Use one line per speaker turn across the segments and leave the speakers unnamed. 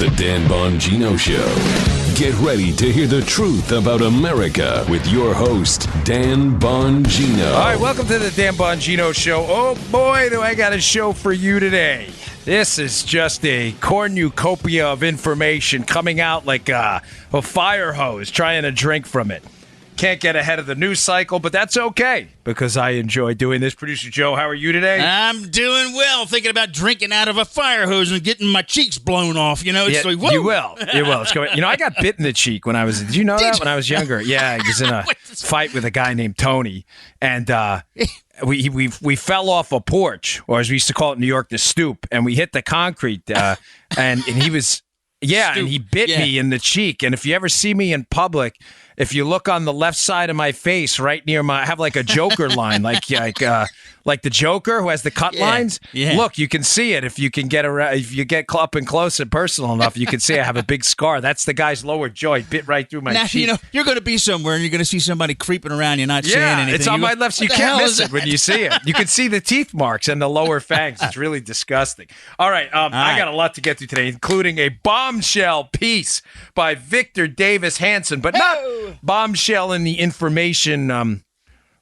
The Dan Bongino Show. Get ready to hear the truth about America with your host, Dan Bongino.
All right, welcome to the Dan Bongino Show. Oh, boy, do I got a show for you today. This is just a cornucopia of information coming out like a fire hose, trying to drink from it. Can't get ahead of the news cycle, but that's okay because I enjoy doing this. Producer Joe, how are you today?
I'm doing well, thinking about drinking out of a fire hose and getting my cheeks blown off. You know, it's like, whoa.
You will. It's going. You know, I got bit in the cheek when I was. Did you know that when I was younger? Yeah, I was in a fight with a guy named Tony, and we fell off a porch, or as we used to call it in New York, the stoop, and we hit the concrete, and he was. Yeah, and he bit me in the cheek. And if you ever see me in public, if you look on the left side of my face, right near I have like a Joker line, like the Joker who has the cut lines. Yeah. Look, you can see it if you can get around. If you get up and close and personal enough, you can see I have a big scar. That's the guy's lower jaw. He bit right through my cheek.
You know, you're going to be somewhere and you're going to see somebody creeping around. You're not saying anything.
It's on my left, so you can't miss it when you see it. You can see the teeth marks and the lower fangs. It's really disgusting. All right, I got a lot to get to today, including a bombshell piece by Victor Davis Hanson, but not bombshell in the information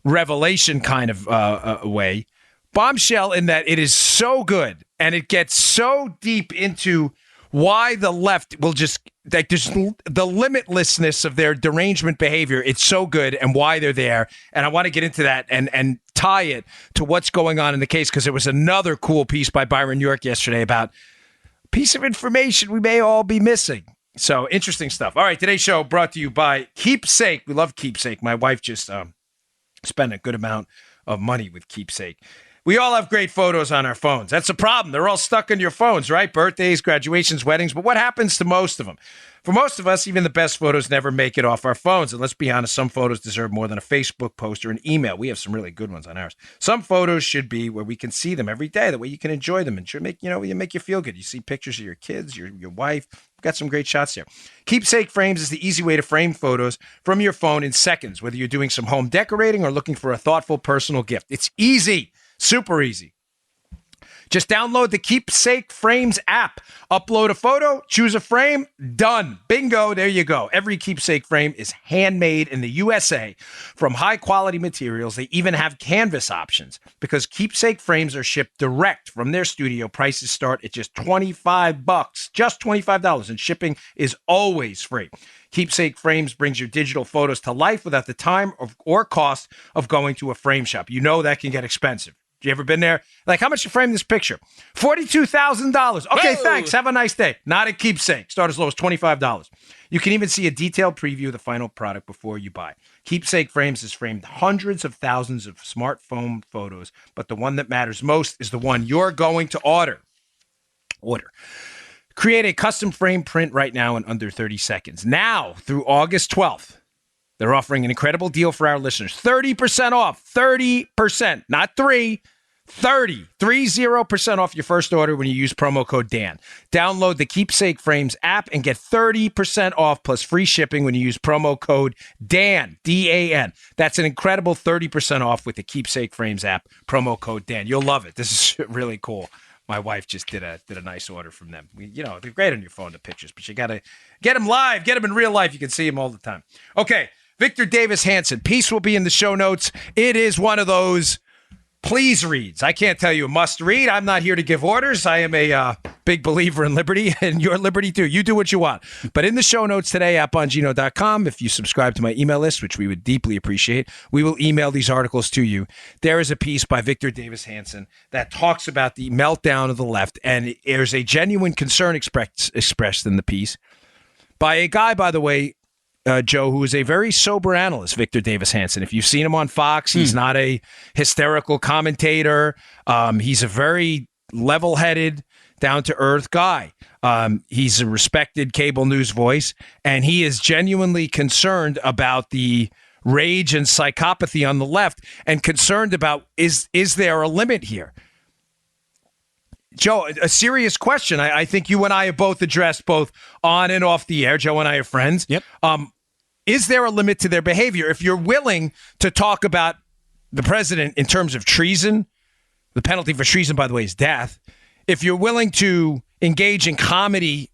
revelation kind of way. Bombshell in that it is so good and it gets so deep into why the left will just, like, there's the limitlessness of their derangement behavior. It's so good and why they're there. And I want to get into that and tie it to what's going on in the case, because there was another cool piece by Byron York yesterday about a piece of information we may all be missing. So interesting stuff. All right, today's show brought to you by Keepsake. We love Keepsake. My wife just spent a good amount of money with Keepsake. We all have great photos on our phones. That's a problem. They're all stuck in your phones, right? Birthdays, graduations, weddings. But what happens to most of them? For most of us, even the best photos never make it off our phones. And let's be honest, some photos deserve more than a Facebook post or an email. We have some really good ones on ours. Some photos should be where we can see them every day, the way you can enjoy them and should make you feel good. You see pictures of your kids, your wife. We've got some great shots here. Keepsake Frames is the easy way to frame photos from your phone in seconds, whether you're doing some home decorating or looking for a thoughtful personal gift. It's easy. Super easy. Just download the Keepsake Frames app. Upload a photo, choose a frame, done. Bingo, there you go. Every Keepsake frame is handmade in the USA from high-quality materials. They even have canvas options because Keepsake frames are shipped direct from their studio. Prices start at just $25, just $25, and shipping is always free. Keepsake Frames brings your digital photos to life without the time or cost of going to a frame shop. You know that can get expensive. You ever been there? Like, how much you frame this picture? $42,000. Okay, thanks. Have a nice day. Not at Keepsake. Start as low as $25. You can even see a detailed preview of the final product before you buy. Keepsake Frames has framed hundreds of thousands of smartphone photos, but the one that matters most is the one you're going to order. Create a custom frame print right now in under 30 seconds. Now, through August 12th, they're offering an incredible deal for our listeners. 30% off. 30%. Not 3. 30% off your first order when you use promo code Dan. Download the Keepsake Frames app and get 30% off plus free shipping when you use promo code Dan, D-A-N. That's an incredible 30% off with the Keepsake Frames app, promo code Dan. You'll love it. This is really cool. My wife just did a nice order from them. They're great on your phone, the pictures, but you got to get them live, get them in real life. You can see them all the time. Okay, Victor Davis Hanson. Piece will be in the show notes. It is one of those please reads. I can't tell you a must read. I'm not here to give orders. I am a big believer in liberty and your liberty too. You do what you want. But in the show notes today at Bongino.com, if you subscribe to my email list, which we would deeply appreciate, we will email these articles to you. There is a piece by Victor Davis Hanson that talks about the meltdown of the left. And there's a genuine concern expressed in the piece by a guy, by the way, Joe, who is a very sober analyst, Victor Davis Hanson. If you've seen him on Fox, he's not a hysterical commentator. He's a very level-headed, down-to-earth guy. He's a respected cable news voice, and he is genuinely concerned about the rage and psychopathy on the left and concerned about is there a limit here? Joe, a serious question. I think you and I have both addressed both on and off the air. Joe and I are friends.
Yep.
Is there a limit to their behavior? If you're willing to talk about the president in terms of treason, the penalty for treason, by the way, is death. If you're willing to engage in comedy,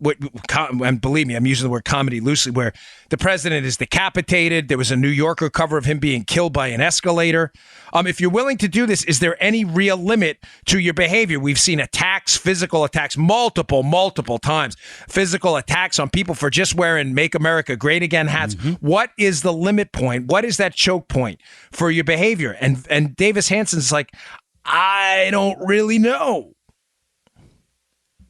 and believe me, I'm using the word comedy loosely, where the president is decapitated. There was a New Yorker cover of him being killed by an escalator. If you're willing to do this, is there any real limit to your behavior? We've seen attacks, physical attacks, multiple times, physical attacks on people for just wearing Make America Great Again hats. What is the limit point? What is that choke point for your behavior? And Davis Hanson's like, I don't really know.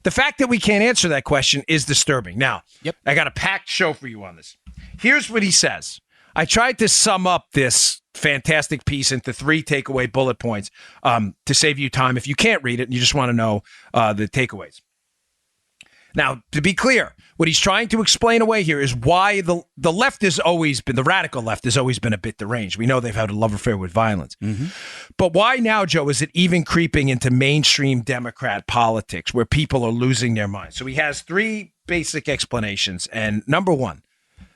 The fact that we can't answer that question is disturbing. Now, I got a packed show for you on this. Here's what he says. I tried to sum up this fantastic piece into 3 takeaway bullet points to save you time if you can't read it and you just want to know the takeaways. Now, to be clear, what he's trying to explain away here is why the left has always been, the radical left has always been a bit deranged. We know they've had a love affair with violence. But why now, Joe, is it even creeping into mainstream Democrat politics where people are losing their minds? So he has 3 basic explanations. And number 1,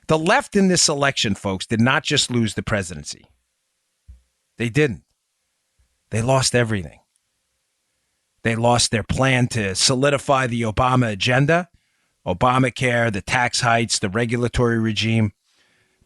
the left in this election, folks, did not just lose the presidency. They didn't. They lost everything. They lost their plan to solidify the Obama agenda, Obamacare, the tax hikes, the regulatory regime.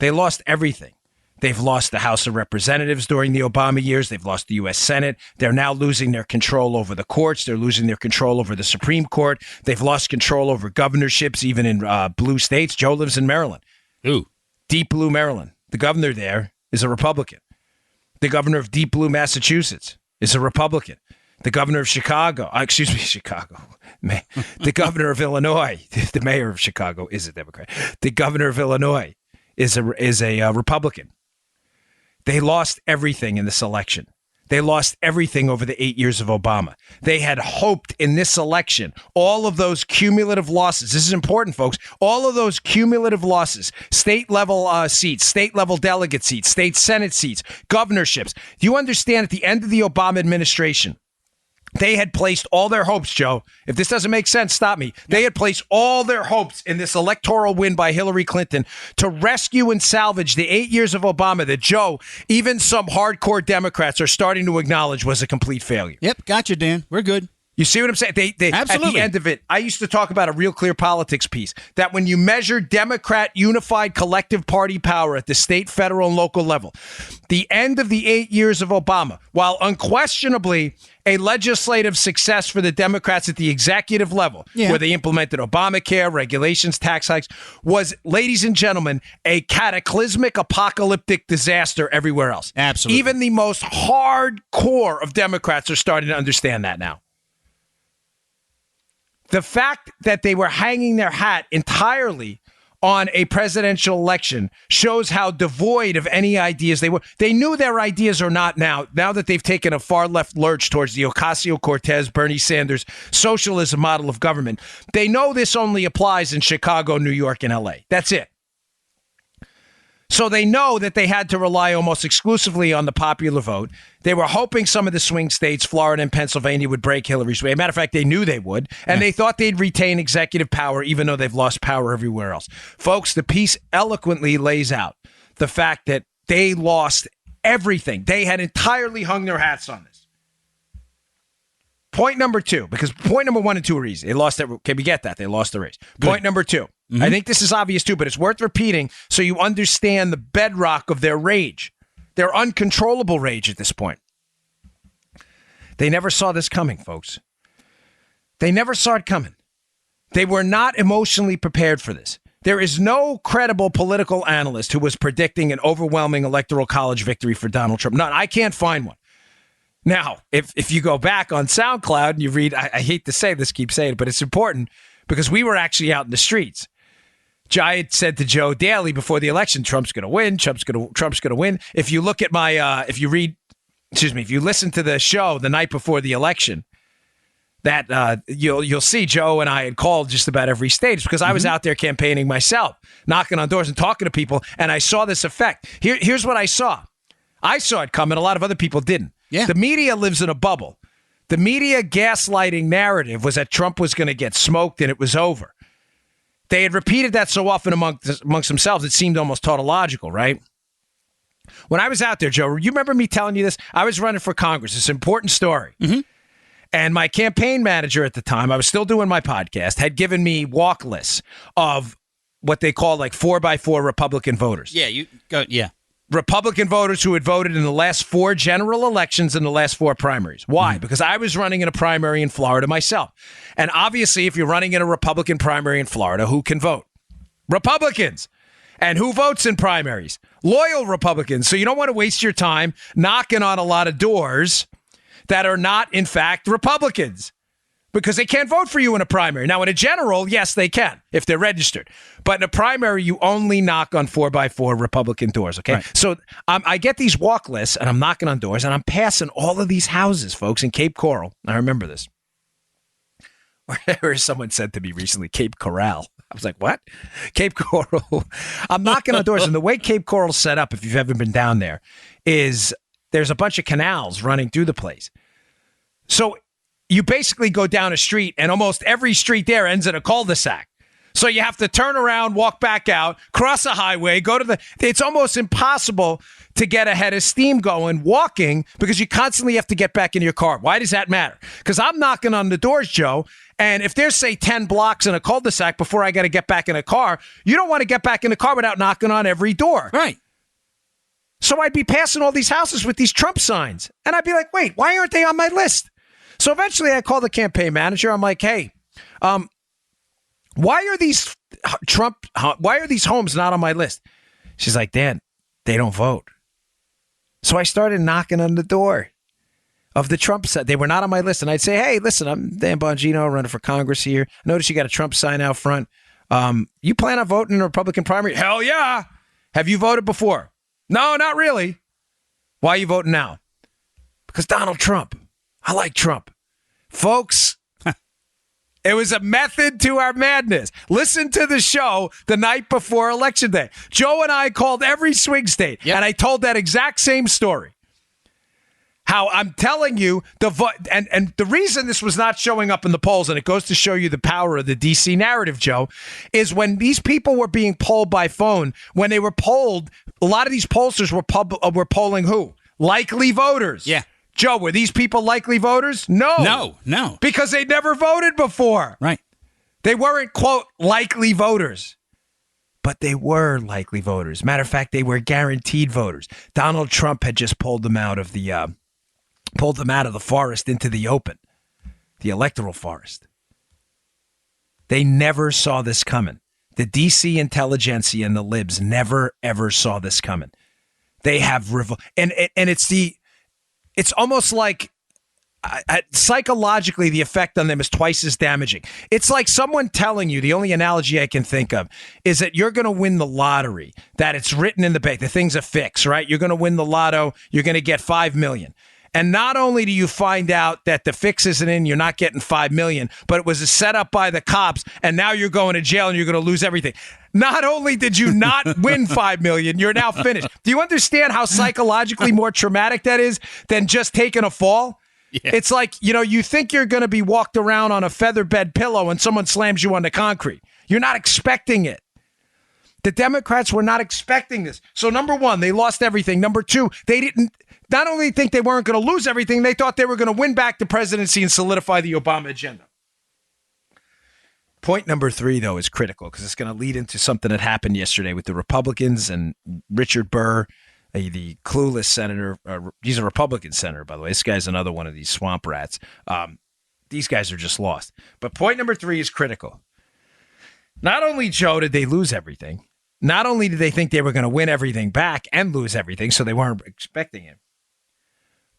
They lost everything. They've lost the House of Representatives during the Obama years. They've lost the U.S. Senate. They're now losing their control over the courts. They're losing their control over the Supreme Court. They've lost control over governorships, even in blue states. Joe lives in Maryland.
Ooh.
Deep blue Maryland. The governor there is a Republican. The governor of deep blue Massachusetts is a Republican. The governor of Chicago, the governor of Illinois, the mayor of Chicago is a Democrat. The governor of Illinois is a Republican. They lost everything in this election. They lost everything over the 8 years of Obama. They had hoped in this election, all of those cumulative losses. This is important, folks. All of those cumulative losses, state level seats, state level delegate seats, state Senate seats, governorships. Do you understand at the end of the Obama administration, they had placed all their hopes, Joe. If this doesn't make sense, stop me. They had placed all their hopes in this electoral win by Hillary Clinton to rescue and salvage the 8 years of Obama that, Joe, even some hardcore Democrats are starting to acknowledge was a complete failure.
Yep, gotcha, Dan. We're good.
You see what I'm saying? They
Absolutely.
At the end of it, I used to talk about a Real Clear Politics piece, that when you measure Democrat unified collective party power at the state, federal, and local level, the end of the 8 years of Obama, while unquestionably a legislative success for the Democrats at the executive level, where they implemented Obamacare, regulations, tax hikes, was, ladies and gentlemen, a cataclysmic, apocalyptic disaster everywhere else.
Absolutely.
Even the most hardcore of Democrats are starting to understand that now. The fact that they were hanging their hat entirely on a presidential election shows how devoid of any ideas they were. They knew their ideas are not now that they've taken a far left lurch towards the Ocasio-Cortez, Bernie Sanders socialism model of government. They know this only applies in Chicago, New York, and LA. That's it. So they know that they had to rely almost exclusively on the popular vote. They were hoping some of the swing states, Florida and Pennsylvania, would break Hillary's way. As a matter of fact, they knew they would. And they thought they'd retain executive power, even though they've lost power everywhere else. Folks, the piece eloquently lays out the fact that they lost everything. They had entirely hung their hats on this. Point number 2, because point number 1 and 2 are easy. They lost can we get that? They lost the race. Good. Point number 2. I think this is obvious too, but it's worth repeating so you understand the bedrock of their rage, their uncontrollable rage at this point. They never saw this coming, folks. They never saw it coming. They were not emotionally prepared for this. There is no credible political analyst who was predicting an overwhelming electoral college victory for Donald Trump. None. I can't find one. Now, if you go back on SoundCloud and you read, I hate to say this, keep saying it, but it's important because we were actually out in the streets. I had said to Joe Daly before the election, Trump's going to win. Trump's going to win. If you look at my, if you listen to the show the night before the election, that you'll see Joe and I had called just about every state because I was out there campaigning myself, knocking on doors and talking to people, and I saw this effect. Here's what I saw. I saw it coming. A lot of other people didn't. Yeah. The media lives in a bubble. The media gaslighting narrative was that Trump was going to get smoked and it was over. They had repeated that so often amongst themselves, it seemed almost tautological, right? When I was out there, Joe, you remember me telling you this? I was running for Congress. It's an important story. And my campaign manager at the time, I was still doing my podcast, had given me walk lists of what they call like 4x4 Republican voters.
Yeah, you go. Yeah.
Republican voters who had voted in the last 4 general elections and the last 4 primaries. Why? Because I was running in a primary in Florida myself. And obviously, if you're running in a Republican primary in Florida, who can vote? Republicans. And who votes in primaries? Loyal Republicans. So you don't want to waste your time knocking on a lot of doors that are not, in fact, Republicans. Because they can't vote for you in a primary. Now, in a general, yes, they can if they're registered. But in a primary, you only knock on 4x4 Republican doors, okay? Right. So I get these walk lists, and I'm knocking on doors, and I'm passing all of these houses, folks, in Cape Coral. I remember this. Or someone said to me recently, Cape Coral. I was like, what? Cape Coral. I'm knocking on doors, and the way Cape Coral's set up, if you've ever been down there, is there's a bunch of canals running through the place. So you basically go down a street, and almost every street there ends in a cul-de-sac. So you have to turn around, walk back out, cross a highway, go to it's almost impossible to get a head of steam going walking because you constantly have to get back in your car. Why does that matter? Because I'm knocking on the doors, Joe, and if there's, say, 10 blocks in a cul-de-sac before I got to get back in a car, you don't want to get back in the car without knocking on every door.
Right.
So I'd be passing all these houses with these Trump signs, and I'd be like, wait, why aren't they on my list? So eventually I called the campaign manager. I'm like, hey, why are these homes not on my list? She's like, Dan, they don't vote. So I started knocking on the door of the Trump side. They were not on my list. And I'd say, hey, listen, I'm Dan Bongino running for Congress here. I notice you got a Trump sign out front. You plan on voting in a Republican primary? Hell yeah. Have you voted before? No, not really. Why are you voting now? Because Donald Trump. I like Trump. Folks, it was a method to our madness. Listen to the show the night before Election Day. Joe and I called every swing state, and I told that exact same story. How I'm telling you, and the reason this was not showing up in the polls, and it goes to show you the power of the D.C. narrative, Joe, is when these people were being polled by phone, when they were polled, a lot of these pollsters were polling who? Likely voters.
Yeah.
Joe, were these people likely voters? No.
No.
Because they'd never voted before.
Right.
They weren't, quote, likely voters. But they were likely voters. Matter of fact, they were guaranteed voters. Donald Trump had just pulled them out of the forest into the open, the electoral forest. They never saw this coming. The D.C. intelligentsia and the libs never, ever saw this coming. They have and it's almost like psychologically the effect on them is twice as damaging. It's like someone telling you, the only analogy I can think of is that you're going to win the lottery, that it's written in the bank, the thing's a fix, right? You're going to win the lotto, you're going to get $5 million. And not only do you find out that the fix isn't in, you're not getting $5 million, but it was a setup by the cops, and now you're going to jail and you're going to lose everything. Not only did you not win $5 million, you're now finished. Do you understand how psychologically more traumatic that is than just taking a fall? Yeah. It's like, you think you're going to be walked around on a feather bed pillow and someone slams you on the concrete. You're not expecting it. The Democrats were not expecting this. So number one, they lost everything. Number two, they didn't not only think they weren't going to lose everything, they thought they were going to win back the presidency and solidify the Obama agenda. Point number three, though, is critical because it's going to lead into something that happened yesterday with the Republicans and Richard Burr, the clueless senator. He's a Republican senator, by the way. This guy's another one of these swamp rats. These guys are just lost. But point number three is critical. Not only, Joe, did they lose everything, not only did they think they were going to win everything back and lose everything, so they weren't expecting it,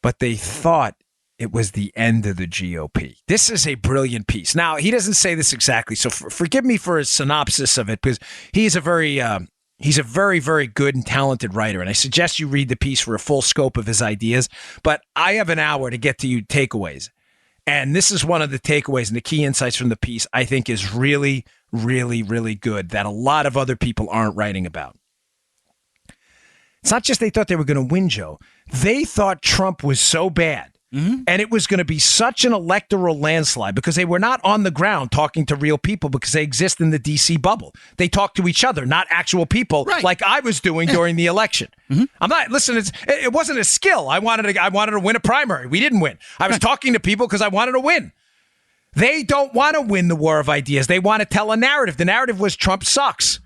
but they thought it was the end of the GOP. This is a brilliant piece. Now, he doesn't say this exactly, so forgive me for a synopsis of it, because he's a very, very good and talented writer, and I suggest you read the piece for a full scope of his ideas, but I have an hour to get to you takeaways, and this is one of the takeaways and the key insights from the piece I think is really, really, really good that a lot of other people aren't writing about. It's not just they thought they were going to win, Joe. They thought Trump was so bad And it was going to be such an electoral landslide because they were not on the ground talking to real people because they exist in the D.C. bubble. They talk to each other, not actual people, like I was doing during the election. I'm not, listen, it wasn't a skill. I wanted to win a primary. We didn't win. I was talking to people because I wanted to win. They don't want to win the war of ideas. They want to tell a narrative. The narrative was Trump sucks.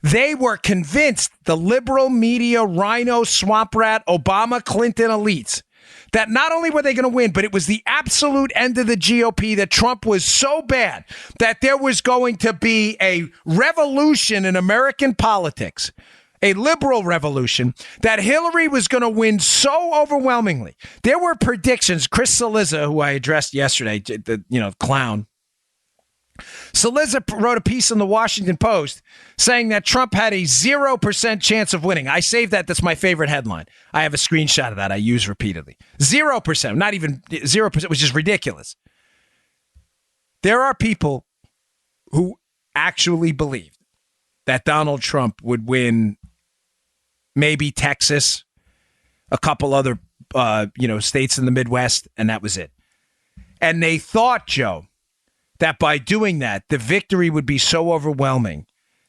They were convinced, the liberal media, rhino, swamp rat, Obama, Clinton elites, that not only were they going to win, but it was the absolute end of the GOP, that Trump was so bad that there was going to be a revolution in American politics, a liberal revolution, that Hillary was going to win so overwhelmingly. There were predictions. Chris Cillizza, who I addressed yesterday, the clown, Cillizza wrote a piece in the Washington Post saying that Trump had a 0% chance of winning. I saved that. That's my favorite headline. I have a screenshot of that I use repeatedly. 0%, not even 0%, which is ridiculous. There are people who actually believed that Donald Trump would win maybe Texas, a couple other states in the Midwest, and that was it. And they thought, Joe, that by doing that, the victory would be so overwhelming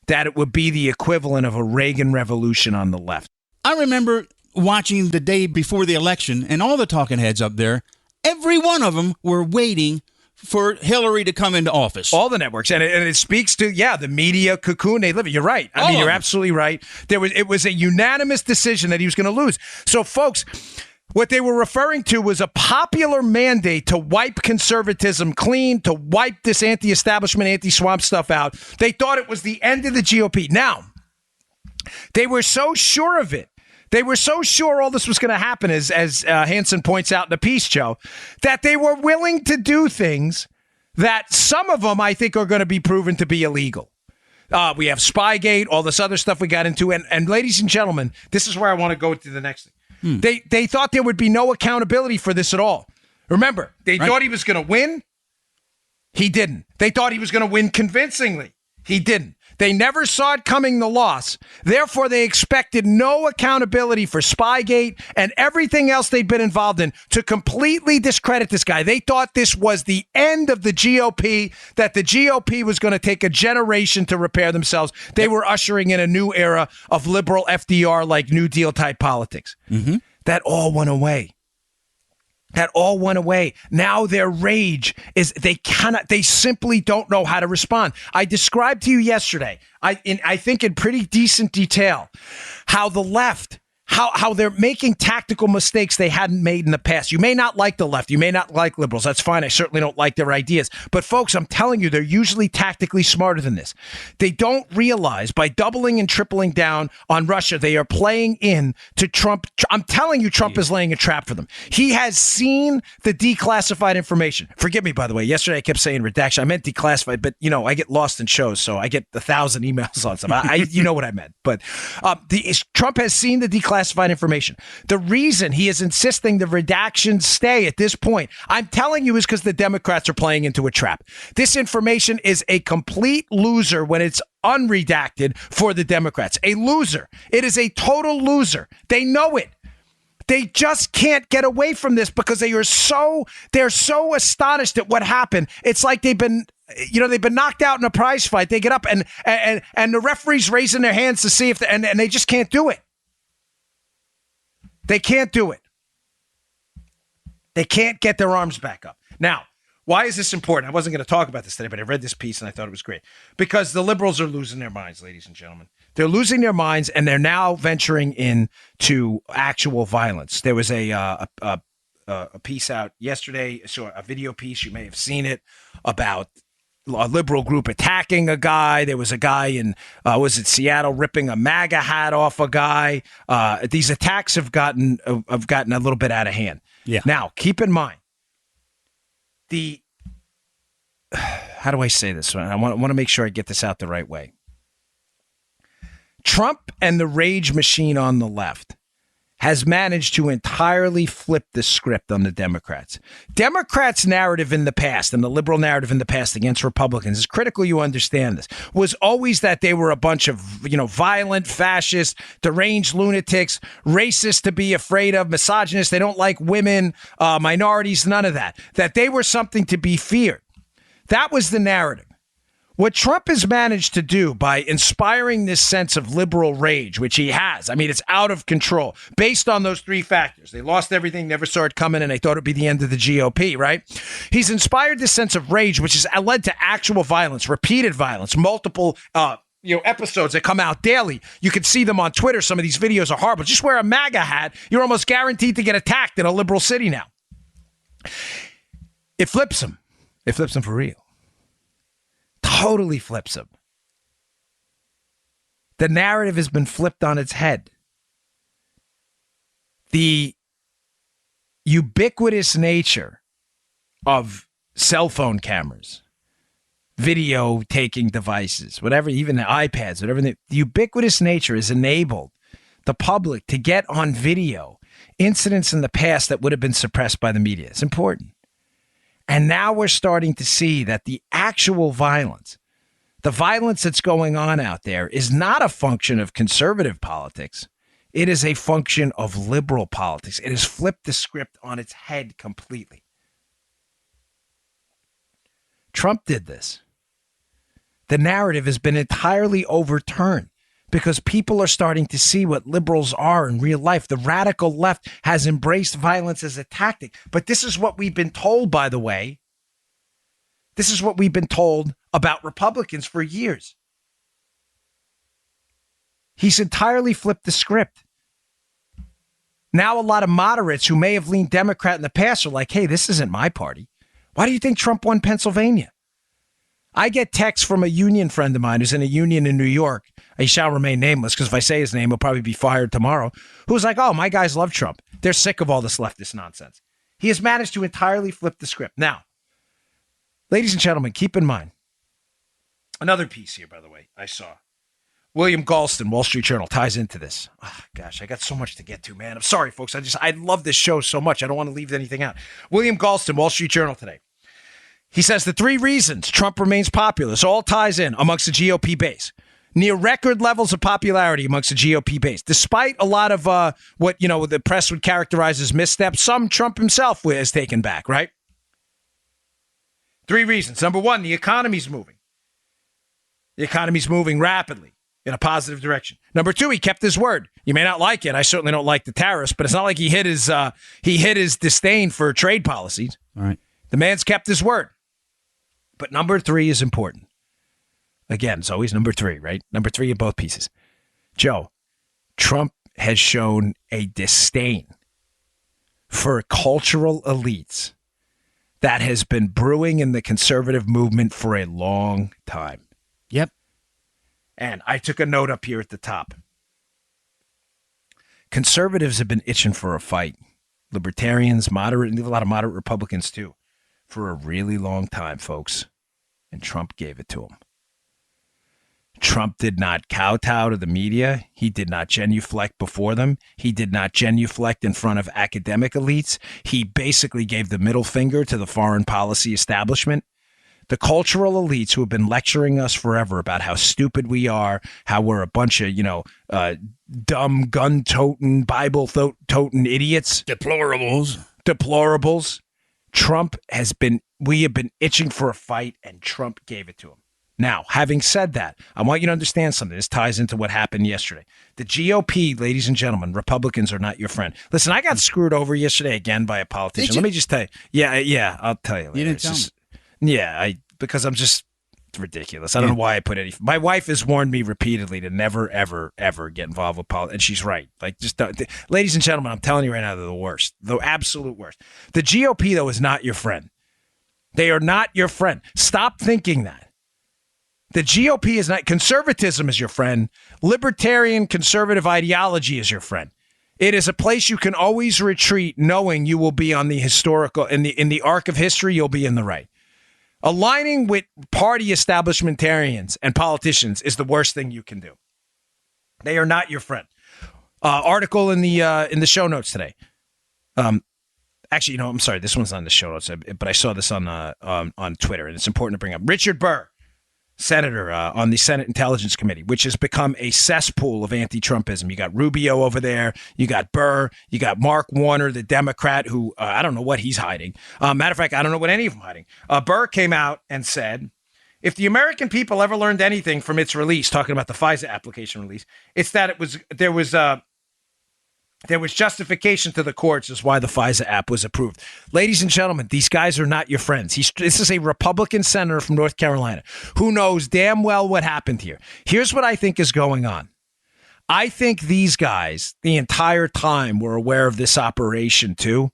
that it would be the equivalent of a Reagan revolution on the left.
I remember watching the day before the election, and all the talking heads up there, every one of them were waiting for Hillary to come into office.
All the networks. And it speaks to, the media cocoon they live in. You're right. I mean, you're absolutely right. It was a unanimous decision that he was going to lose. So, folks, what they were referring to was a popular mandate to wipe conservatism clean, to wipe this anti-establishment, anti-swamp stuff out. They thought it was the end of the GOP. Now, they were so sure of it. They were so sure all this was going to happen, as Hansen points out in the piece, Joe, that they were willing to do things that some of them I think are going to be proven to be illegal. We have Spygate, all this other stuff we got into. And ladies and gentlemen, this is where I want to go to the next thing. They thought there would be no accountability for this at all. Remember, they thought he was going to win. He didn't. They thought he was going to win convincingly. He didn't. They never saw it coming, the loss. Therefore, they expected no accountability for Spygate and everything else they'd been involved in to completely discredit this guy. They thought this was the end of the GOP, that the GOP was going to take a generation to repair themselves. They were ushering in a new era of liberal FDR-like New Deal type politics. That all went away. That all went away. Now their rage is they simply don't know how to respond. I described to you yesterday, I think in pretty decent detail, how the left, how they're making tactical mistakes they hadn't made in the past. You may not like the left. You may not like liberals. That's fine. I certainly don't like their ideas. But folks, I'm telling you, they're usually tactically smarter than this. They don't realize by doubling and tripling down on Russia, they are playing in to Trump. I'm telling you, Trump is laying a trap for them. He has seen the declassified information. Forgive me, by the way. Yesterday I kept saying redaction. I meant declassified, but I get lost in shows, so I get 1,000 emails on stuff. You know what I meant. But Trump has seen the declassified information. The reason he is insisting the redactions stay at this point, I'm telling you, is because the Democrats are playing into a trap. This information is a complete loser when it's unredacted for the Democrats. A loser. It is a total loser. They know it. They just can't get away from this because they're so astonished at what happened. It's like they've been knocked out in a prize fight. They get up and the referee's raising their hands to see if and they just can't do it. They can't do it. They can't get their arms back up. Now, why is this important? I wasn't going to talk about this today, but I read this piece and I thought it was great. Because the liberals are losing their minds, ladies and gentlemen. They're losing their minds, and they're now venturing into actual violence. There was a piece out yesterday, so a video piece, you may have seen it, about a liberal group attacking a guy. There was a guy in, Seattle, ripping a MAGA hat off a guy. These attacks have gotten a little bit out of hand. Yeah. Now, keep in mind, how do I say this? I want to make sure I get this out the right way. Trump and the rage machine on the left has managed to entirely flip the script on the Democrats. Democrats' narrative in the past and the liberal narrative in the past against Republicans is critical. You understand this was always that they were a bunch of, violent, fascist, deranged lunatics, racist to be afraid of, misogynist. They don't like women, minorities, none of that, that they were something to be feared. That was the narrative. What Trump has managed to do by inspiring this sense of liberal rage, which he has, I mean, it's out of control, based on those three factors. They lost everything, never saw it coming, and they thought it'd be the end of the GOP, right? He's inspired this sense of rage, which has led to actual violence, repeated violence, multiple episodes that come out daily. You can see them on Twitter. Some of these videos are horrible. Just wear a MAGA hat. You're almost guaranteed to get attacked in a liberal city now. It flips him. It flips him for real. Totally flips him. The narrative has been flipped on its head. The ubiquitous nature of cell phone cameras, video taking devices, whatever, even the iPads, whatever, the ubiquitous nature has enabled the public to get on video incidents in the past that would have been suppressed by the media. It's important. And now we're starting to see that the actual violence, the violence that's going on out there, is not a function of conservative politics. It is a function of liberal politics. It has flipped the script on its head completely. Trump did this. The narrative has been entirely overturned because people are starting to see what liberals are in real life. The radical left has embraced violence as a tactic. But this is what we've been told, by the way. This is what we've been told about Republicans for years. He's entirely flipped the script. Now a lot of moderates who may have leaned Democrat in the past are like, hey, this isn't my party. Why do you think Trump won Pennsylvania? I get texts from a union friend of mine who's in a union in New York. He shall remain nameless because if I say his name, he'll probably be fired tomorrow. Who's like, oh, my guys love Trump. They're sick of all this leftist nonsense. He has managed to entirely flip the script. Now, ladies and gentlemen, keep in mind, another piece here, by the way, I saw. William Galston, Wall Street Journal, ties into this. Oh, gosh, I got so much to get to, man. I'm sorry, folks. I love this show so much. I don't want to leave anything out. William Galston, Wall Street Journal today. He says the three reasons Trump remains popular, this all ties in amongst the GOP base. Near record levels of popularity amongst the GOP base, despite a lot of what the press would characterize as missteps. Some Trump himself has taken back, right? Three reasons. Number one, the economy's moving. The economy's moving rapidly in a positive direction. Number two, he kept his word. You may not like it. I certainly don't like the tariffs, but it's not like he hid his disdain for trade policies.
All right.
The man's kept his word. But number three is important. Again, it's always number three, right? Number three in both pieces. Joe, Trump has shown a disdain for cultural elites that has been brewing in the conservative movement for a long time.
Yep.
And I took a note up here at the top. Conservatives have been itching for a fight. Libertarians, moderate, and a lot of moderate Republicans too, for a really long time, folks. And Trump gave it to them. Trump did not kowtow to the media. He did not genuflect before them. He did not genuflect in front of academic elites. He basically gave the middle finger to the foreign policy establishment. The cultural elites who have been lecturing us forever about how stupid we are, how we're a bunch of, dumb, gun-toting, Bible-toting idiots. Deplorables. We have been itching for a fight, and Trump gave it to him. Now, having said that, I want you to understand something. This ties into what happened yesterday. The GOP, ladies and gentlemen, Republicans are not your friend. Listen, I got screwed over yesterday again by a politician. Let me just tell you. Yeah, I'll tell you later.
You didn't tell me.
Yeah, because I'm just it's ridiculous. I don't know why I put any. My wife has warned me repeatedly to never, ever, ever get involved with politics, and she's right. Like, just don't. Ladies and gentlemen, I'm telling you right now, they're the worst, the absolute worst. The GOP, though, is not your friend. They are not your friend. Stop thinking that. The GOP is not. Conservatism is your friend. Libertarian conservative ideology is your friend. It is a place you can always retreat, knowing you will be on the historical in the arc of history. You'll be in the right. Aligning with party establishmentarians and politicians is the worst thing you can do. They are not your friend. Article in the show notes today. Actually, I'm sorry. This one's on the show notes, but I saw this on Twitter, and it's important to bring up. Richard Burr, senator on the Senate Intelligence Committee, which has become a cesspool of anti-Trumpism. You got Rubio over there. You got Burr. You got Mark Warner, the Democrat, who I don't know what he's hiding. Matter of fact, I don't know what any of them are hiding. Burr came out and said, if the American people ever learned anything from its release, talking about the FISA application release, it's that there was justification to the courts as why the FISA app was approved. Ladies and gentlemen, these guys are not your friends. This is a Republican senator from North Carolina who knows damn well what happened here. Here's what I think is going on. I think these guys the entire time were aware of this operation too.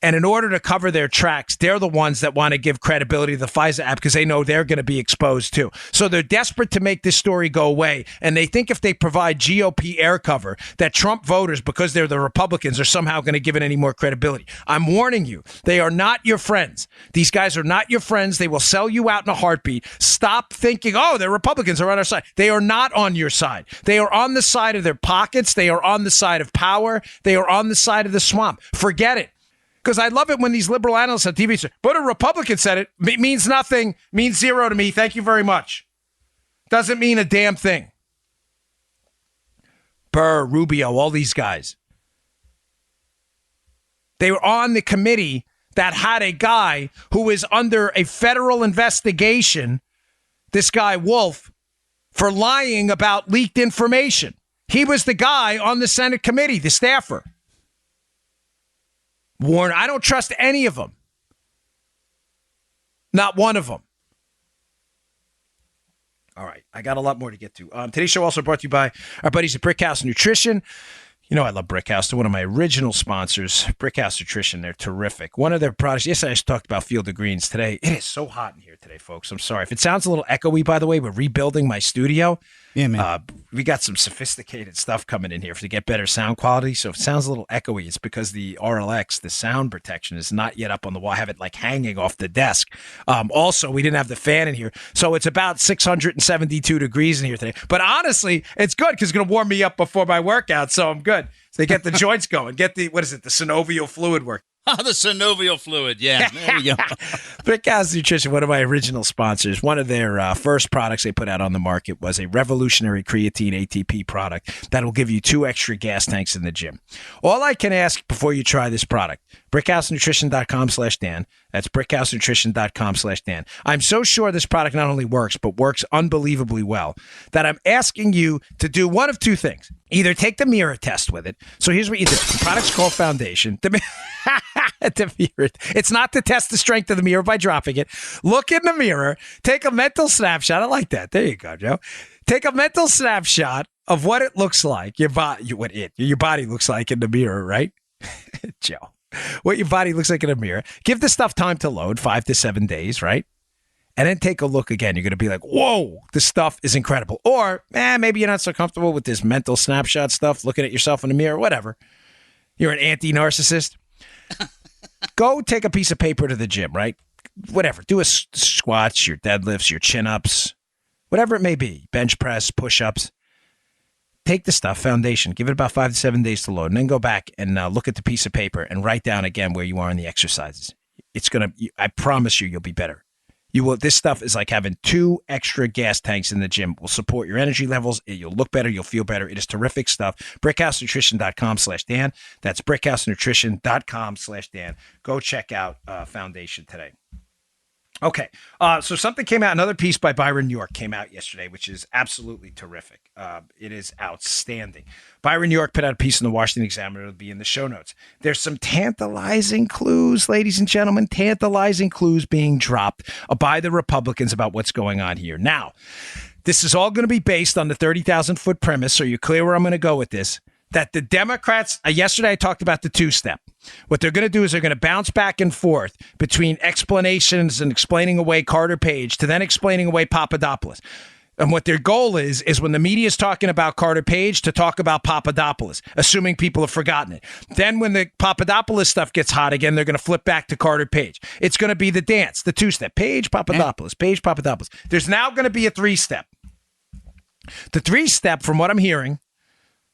And in order to cover their tracks, they're the ones that want to give credibility to the FISA app because they know they're going to be exposed too. So they're desperate to make this story go away. And they think if they provide GOP air cover, that Trump voters, because they're the Republicans, are somehow going to give it any more credibility. I'm warning you, they are not your friends. These guys are not your friends. They will sell you out in a heartbeat. Stop thinking, oh, the Republicans are on our side. They are not on your side. They are on the side of their pockets. They are on the side of power. They are on the side of the swamp. Forget it. Because I love it when these liberal analysts on TV say, but a Republican said it. It means nothing, means zero to me. Thank you very much. Doesn't mean a damn thing. Burr, Rubio, all these guys. They were on the committee that had a guy who is under a federal investigation, this guy Wolf, for lying about leaked information. He was the guy on the Senate committee, the staffer. Warner, I don't trust any of them. Not one of them. All right, I got a lot more to get to. Today's show also brought to you by our buddies at Brickhouse Nutrition. You know I love Brickhouse. They're one of my original sponsors. Brickhouse Nutrition, they're terrific. One of their products, yesterday I just talked about Field of Greens. Today, it is so hot in here today, folks. I'm sorry. If it sounds a little echoey, by the way, we're rebuilding my studio.
Yeah, man.
We got some sophisticated stuff coming in here to get better sound quality. So if it sounds a little echoey, it's because the RLX, the sound protection, is not yet up on the wall. I have it like hanging off the desk. Also, we didn't have the fan in here. So it's about 672 degrees in here today. But honestly, it's good because it's going to warm me up before my workout. So I'm good. So they get the joints going. Get the, what is it, the synovial fluid work.
Oh, the synovial fluid. Yeah, there we go.
Brickhouse Nutrition, one of my original sponsors, one of their first products they put out on the market was a revolutionary creatine ATP product that will give you 2 extra gas tanks in the gym. All I can ask before you try this product, brickhousenutrition.com/Dan. That's brickhousenutrition.com/Dan. I'm so sure this product not only works, but works unbelievably well, that I'm asking you to do one of 2 things. Either take the mirror test with it. So here's what you do. The product's called Foundation. The mirror. It's not to test the strength of the mirror by dropping it. Look in the mirror. Take a mental snapshot. I like that. There you go, Joe. Take a mental snapshot of what it looks like. Your body looks like in the mirror, right? Joe. What your body looks like in a mirror. Give the stuff time to load, 5 to 7 days, right? And then take a look again. You're going to be like, whoa, this stuff is incredible. Or maybe you're not so comfortable with this mental snapshot stuff, looking at yourself in the mirror, whatever. You're an anti-narcissist. Go take a piece of paper to the gym, right? Whatever. Do a squats, your deadlifts, your chin-ups, whatever it may be. Bench press, push-ups. Take the stuff, Foundation. Give it about 5 to 7 days to load. And then go back and look at the piece of paper and write down again where you are in the exercises. It's going to, I promise you'll be better. You will. This stuff is like having 2 extra gas tanks in the gym. It will support your energy levels. You'll look better. You'll feel better. It is terrific stuff. BrickhouseNutrition.com/Dan. That's BrickhouseNutrition.com/Dan. Go check out Foundation today. Okay, so something came out. Another piece by Byron York came out yesterday, which is absolutely terrific. It is outstanding. Byron York put out a piece in the Washington Examiner. It'll be in the show notes. There's some tantalizing clues, ladies and gentlemen, tantalizing clues being dropped by the Republicans about what's going on here. Now, this is all going to be based on the 30,000-foot premise, so you're clear where I'm going to go with this, that the Democrats, yesterday I talked about the 2-step. What they're going to do is they're going to bounce back and forth between explanations and explaining away Carter Page to then explaining away Papadopoulos. And what their goal is when the media is talking about Carter Page to talk about Papadopoulos, assuming people have forgotten it. Then when the Papadopoulos stuff gets hot again, they're going to flip back to Carter Page. It's going to be the dance, the 2-step. Page, Papadopoulos, Page, Papadopoulos. There's now going to be a 3-step. The 3-step, from what I'm hearing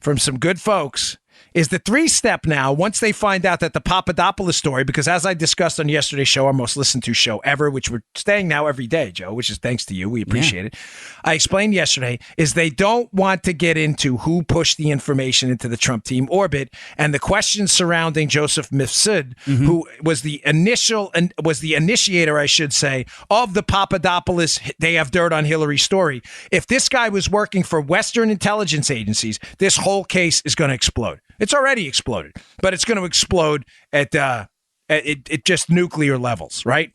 from some good folks is the 3-step now, once they find out that the Papadopoulos story, because as I discussed on yesterday's show, our most listened to show ever, which we're staying now every day, Joe, which is thanks to you. We appreciate it. I explained yesterday is they don't want to get into who pushed the information into the Trump team orbit and the questions surrounding Joseph Mifsud, who was the initiator, I should say, of the Papadopoulos they have dirt on Hillary story. If this guy was working for Western intelligence agencies, this whole case is going to explode. It's already exploded, but it's going to explode at just nuclear levels, right?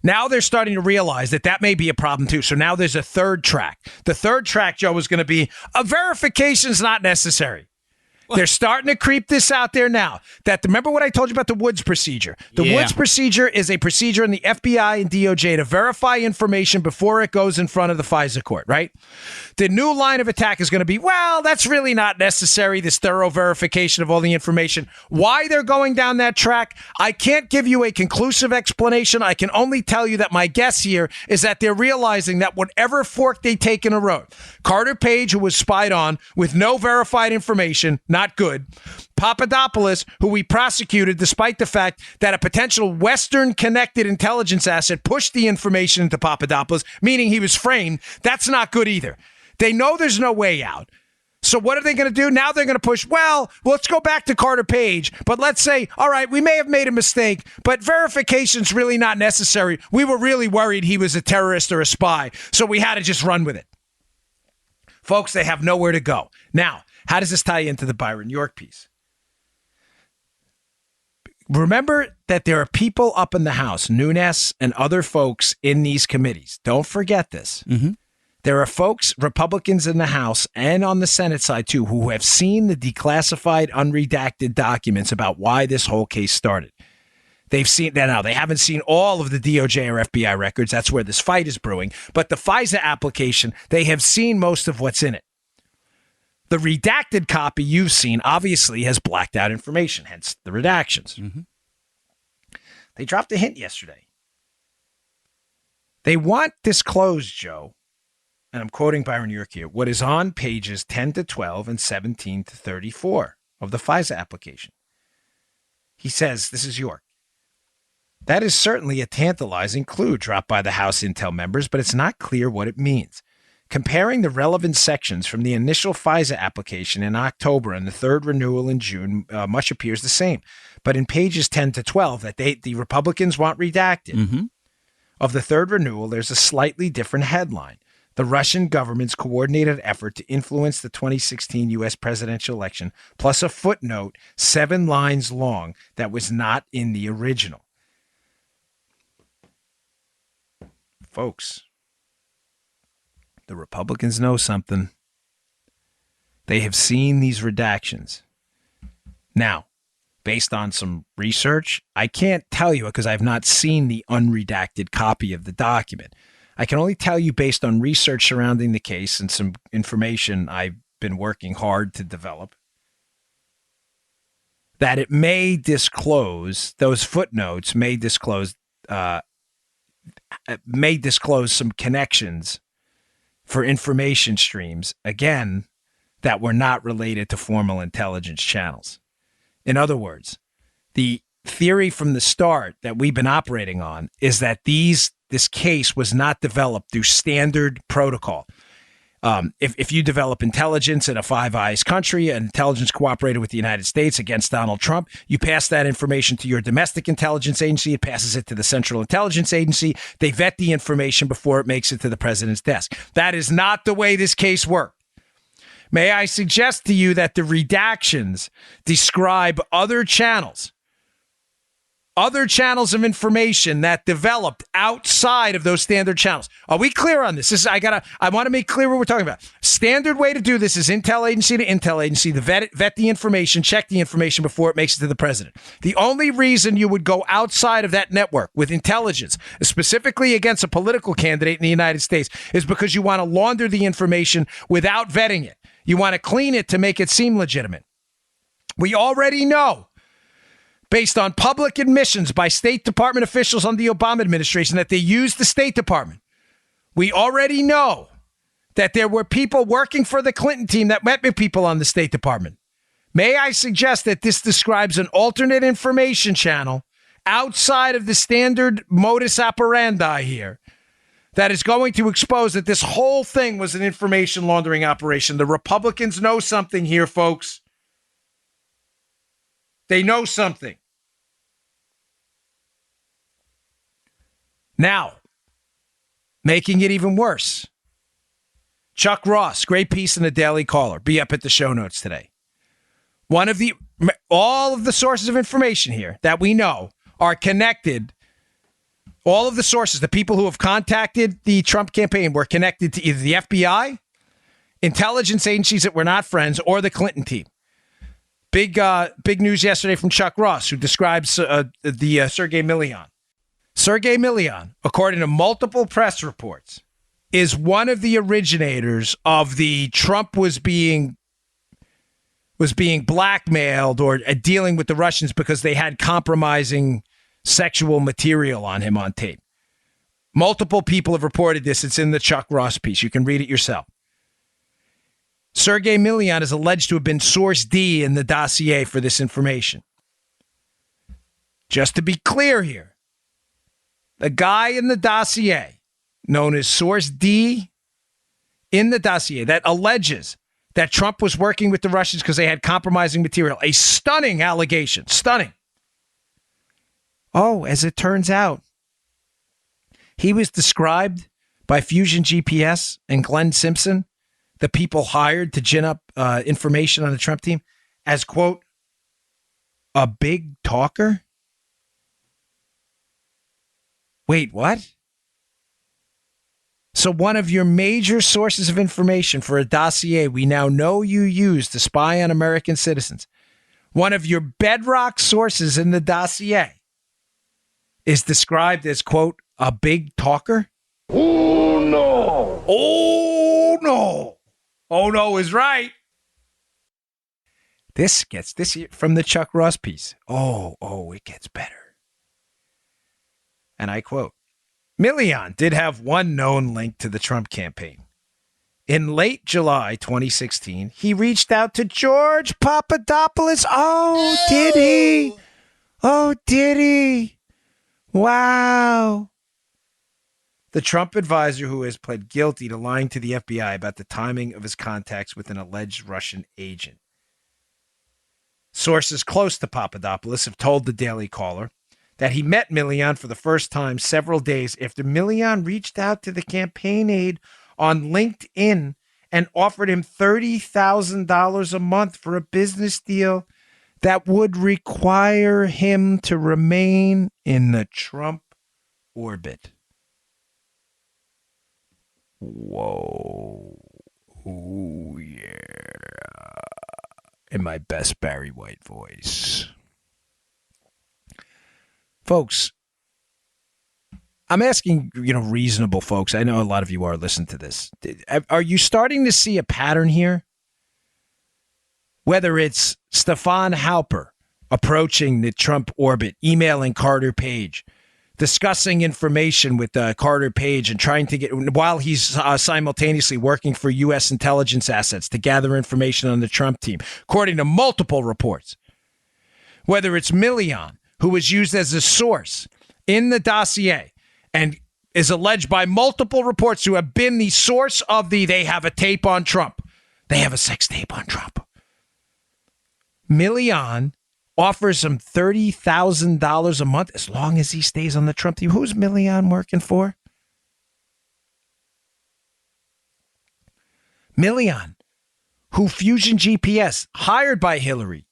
Now they're starting to realize that may be a problem too. So now there's a third track. The third track, Joe, is going to be a verification's not necessary. They're starting to creep this out there now. Remember what I told you about the Woods procedure? The Woods procedure is a procedure in the FBI and DOJ to verify information before it goes in front of the FISA court, right? The new line of attack is going to be, well, that's really not necessary, this thorough verification of all the information. Why they're going down that track, I can't give you a conclusive explanation. I can only tell you that my guess here is that they're realizing that whatever fork they take in a road, Carter Page, who was spied on with no verified information, not good. Papadopoulos, who we prosecuted despite the fact that a potential Western-connected intelligence asset pushed the information into Papadopoulos, meaning he was framed, that's not good either. They know there's no way out. So what are they going to do? Now they're going to push, well, let's go back to Carter Page, but let's say, all right, we may have made a mistake, but verification's really not necessary. We were really worried he was a terrorist or a spy, so we had to just run with it. Folks, they have nowhere to go. Now, how does this tie into the Byron York piece? Remember that there are people up in the House, Nunes and other folks in these committees. Don't forget this. There are folks, Republicans in the House and on the Senate side too, who have seen the declassified, unredacted documents about why this whole case started. They've seen that now. They haven't seen all of the DOJ or FBI records. That's where this fight is brewing. But the FISA application, they have seen most of what's in it. The redacted copy you've seen obviously has blacked out information, hence the redactions. They dropped a hint yesterday. They want disclosed, Joe, and I'm quoting Byron York here, what is on pages 10 to 12 and 17 to 34 of the FISA application. He says, this is York. That is certainly a tantalizing clue dropped by the House Intel members, but it's not clear what it means. Comparing the relevant sections from the initial FISA application in October and the third renewal in June, much appears the same. But in pages 10 to 12 that the Republicans want redacted, of the third renewal, there's a slightly different headline. The Russian government's coordinated effort to influence the 2016 U.S. presidential election, plus a footnote 7 lines long that was not in the original. Folks, the Republicans know something. They have seen these redactions. Now, based on some research, I can't tell you because I've not seen the unredacted copy of the document. I can only tell you based on research surrounding the case and some information I've been working hard to develop that it may disclose, those footnotes may disclose some connections for information streams, again, that were not related to formal intelligence channels. In other words, the theory from the start that we've been operating on is that this case was not developed through standard protocol. If you develop intelligence in a Five Eyes country, and intelligence cooperated with the United States against Donald Trump, you pass that information to your domestic intelligence agency. It passes it to the Central Intelligence Agency. They vet the information before it makes it to the president's desk. That is not the way this case worked. May I suggest to you that the redactions describe other channels of information that developed outside of those standard channels. Are we clear on this? I want to make clear what we're talking about. Standard way to do this is intel agency to intel agency, vet the information, check the information before it makes it to the president. The only reason you would go outside of that network with intelligence, specifically against a political candidate in the United States, is because you want to launder the information without vetting it. You want to clean it to make it seem legitimate. We already know, based on public admissions by State Department officials under the Obama administration, that they used the State Department. We already know that there were people working for the Clinton team that met with people on the State Department. May I suggest that this describes an alternate information channel outside of the standard modus operandi here that is going to expose that this whole thing was an information laundering operation. The Republicans know something here, folks. They know something. Now, making it even worse, Chuck Ross, great piece in the Daily Caller. Be up at the show notes today. All of the sources of information here that we know are connected. All of the sources, the people who have contacted the Trump campaign were connected to either the FBI, intelligence agencies that were not friends, or the Clinton team. Big news yesterday from Chuck Ross, who describes the Sergei Milian. Sergei Milian, according to multiple press reports, is one of the originators of the Trump was being blackmailed or dealing with the Russians because they had compromising sexual material on him on tape. Multiple people have reported this. It's in the Chuck Ross piece. You can read it yourself. Sergei Milian is alleged to have been source D in the dossier for this information. Just to be clear here, the guy in the dossier, known as source D in the dossier, that alleges that Trump was working with the Russians because they had compromising material. A stunning allegation. Stunning. Oh, as it turns out, he was described by Fusion GPS and Glenn Simpson, the people hired to gin up information on the Trump team, as, quote, a big talker? Wait, what? So one of your major sources of information for a dossier we now know you use to spy on American citizens, one of your bedrock sources in the dossier is described as, quote, a big talker? Oh, no. Oh, no. Oh, no is right. This from the Chuck Ross piece. Oh, it gets better. And I quote, Milian did have one known link to the Trump campaign. In late July 2016, he reached out to George Papadopoulos. Oh, did he? Oh, did he? Wow. The Trump advisor who has pled guilty to lying to the FBI about the timing of his contacts with an alleged Russian agent. Sources close to Papadopoulos have told the Daily Caller that he met Milian for the first time several days after Milian reached out to the campaign aide on LinkedIn and offered him $30,000 a month for a business deal that would require him to remain in the Trump orbit. Whoa. Ooh, yeah. In my best Barry White voice. Folks, I'm asking, reasonable folks. I know a lot of you are listening to this. Are you starting to see a pattern here? Whether it's Stefan Halper approaching the Trump orbit, emailing Carter Page, discussing information with Carter Page and trying to get, while he's simultaneously working for U.S. intelligence assets to gather information on the Trump team, according to multiple reports. Whether it's Milian, who was used as a source in the dossier and is alleged by multiple reports to have been the source of they have a tape on Trump. They have a sex tape on Trump. Milian offers him $30,000 a month as long as he stays on the Trump team. Who's Milian working for? Milian, who Fusion GPS, hired by Hillary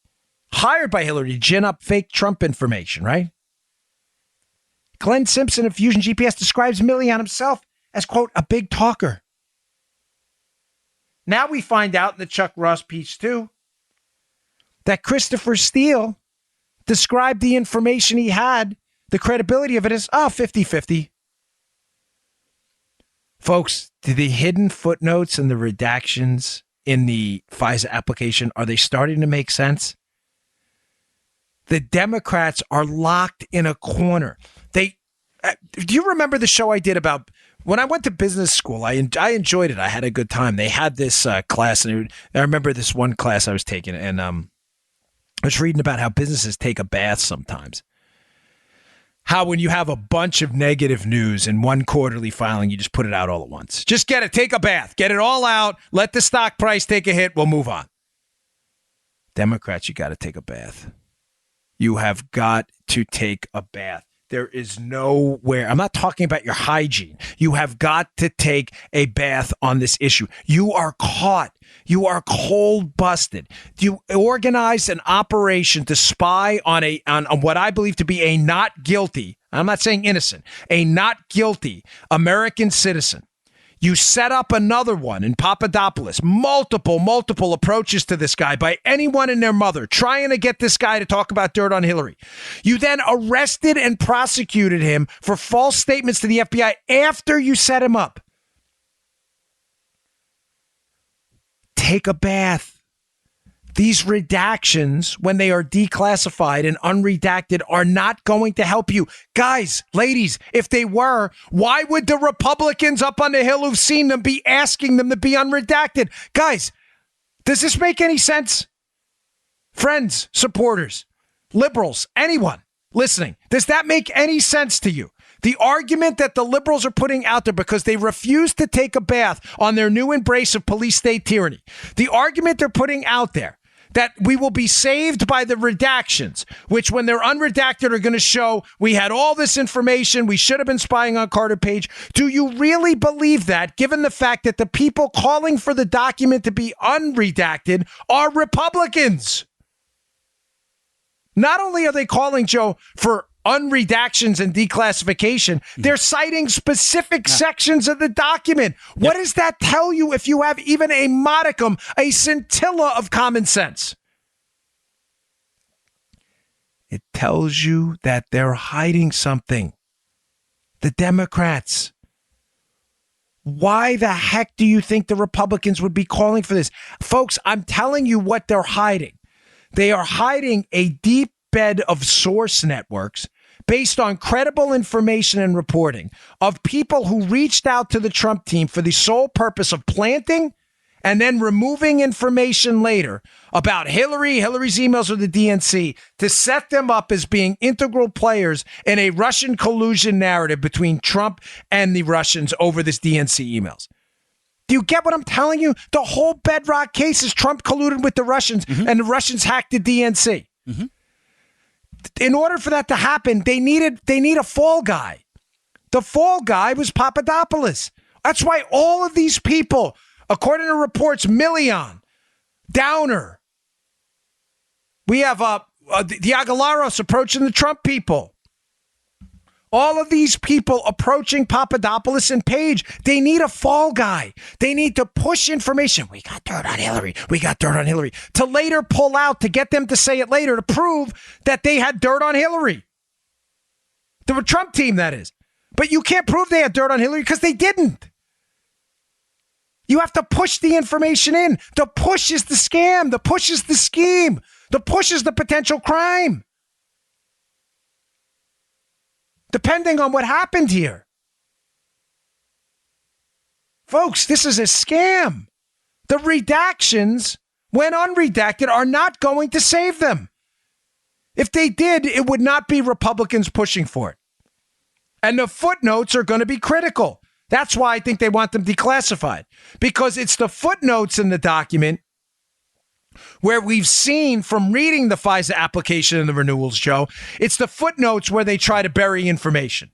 to gin up fake Trump information, right? Glenn Simpson of Fusion GPS describes Milian himself as, quote, a big talker. Now we find out in the Chuck Ross piece, too, that Christopher Steele described the information he had, the credibility of it as, 50-50. Folks, do the hidden footnotes and the redactions in the FISA application, are they starting to make sense? The Democrats are locked in a corner. Do you remember the show I did about when I went to business school, I enjoyed it. I had a good time. They had this class, and I remember this one class I was taking, and I was reading about how businesses take a bath sometimes. How when you have a bunch of negative news in one quarterly filing, you just put it out all at once. Just get it. Take a bath. Get it all out. Let the stock price take a hit. We'll move on. Democrats, you got to take a bath. You have got to take a bath. There is nowhere. I'm not talking about your hygiene. You have got to take a bath on this issue. You are caught. You are cold busted. You organized an operation to spy on what I believe to be a not guilty, I'm not saying innocent, a not guilty American citizen. You set up another one in Papadopoulos, multiple approaches to this guy by anyone and their mother, trying to get this guy to talk about dirt on Hillary. You then arrested and prosecuted him for false statements to the FBI after you set him up. Take a bath. These redactions, when they are declassified and unredacted, are not going to help you. Guys, ladies, if they were, why would the Republicans up on the Hill who've seen them be asking them to be unredacted? Guys, does this make any sense? Friends, supporters, liberals, anyone listening, does that make any sense to you? The argument that the liberals are putting out there because they refuse to take a bath on their new embrace of police state tyranny, the argument they're putting out there that we will be saved by the redactions, which when they're unredacted are going to show we had all this information, we should have been spying on Carter Page. Do you really believe that, given the fact that the people calling for the document to be unredacted are Republicans? Not only are they calling, Joe, for unredactions and declassification, they're citing specific sections of the document. What does that tell you if you have even a modicum, a scintilla of common sense? It tells you that they're hiding something. The Democrats. Why the heck do you think the Republicans would be calling for this? Folks, I'm telling you what they're hiding. They are hiding a deep bed of source networks based on credible information and reporting of people who reached out to the Trump team for the sole purpose of planting and then removing information later about Hillary's emails with the DNC to set them up as being integral players in a Russian collusion narrative between Trump and the Russians over this DNC emails. Do you get what I'm telling you? The whole bedrock case is Trump colluded with the Russians and the Russians hacked the DNC. Mm-hmm. In order for that to happen, they need a fall guy. The fall guy was Papadopoulos. That's why all of these people, according to reports, Million, Downer, we have the Aguilaros approaching the Trump people. All of these people approaching Papadopoulos and Page, they need a fall guy. They need to push information. We got dirt on Hillary. To later pull out to get them to say it later to prove that they had dirt on Hillary. The Trump team, that is. But you can't prove they had dirt on Hillary because they didn't. You have to push the information in. The push is the scam. The push is the scheme. The push is the potential crime. Depending on what happened here. Folks, this is a scam. The redactions, when unredacted, are not going to save them. If they did, it would not be Republicans pushing for it. And the footnotes are going to be critical. That's why I think they want them declassified. Because it's the footnotes in the document where we've seen from reading the FISA application and the renewals, Joe, it's the footnotes where they try to bury information.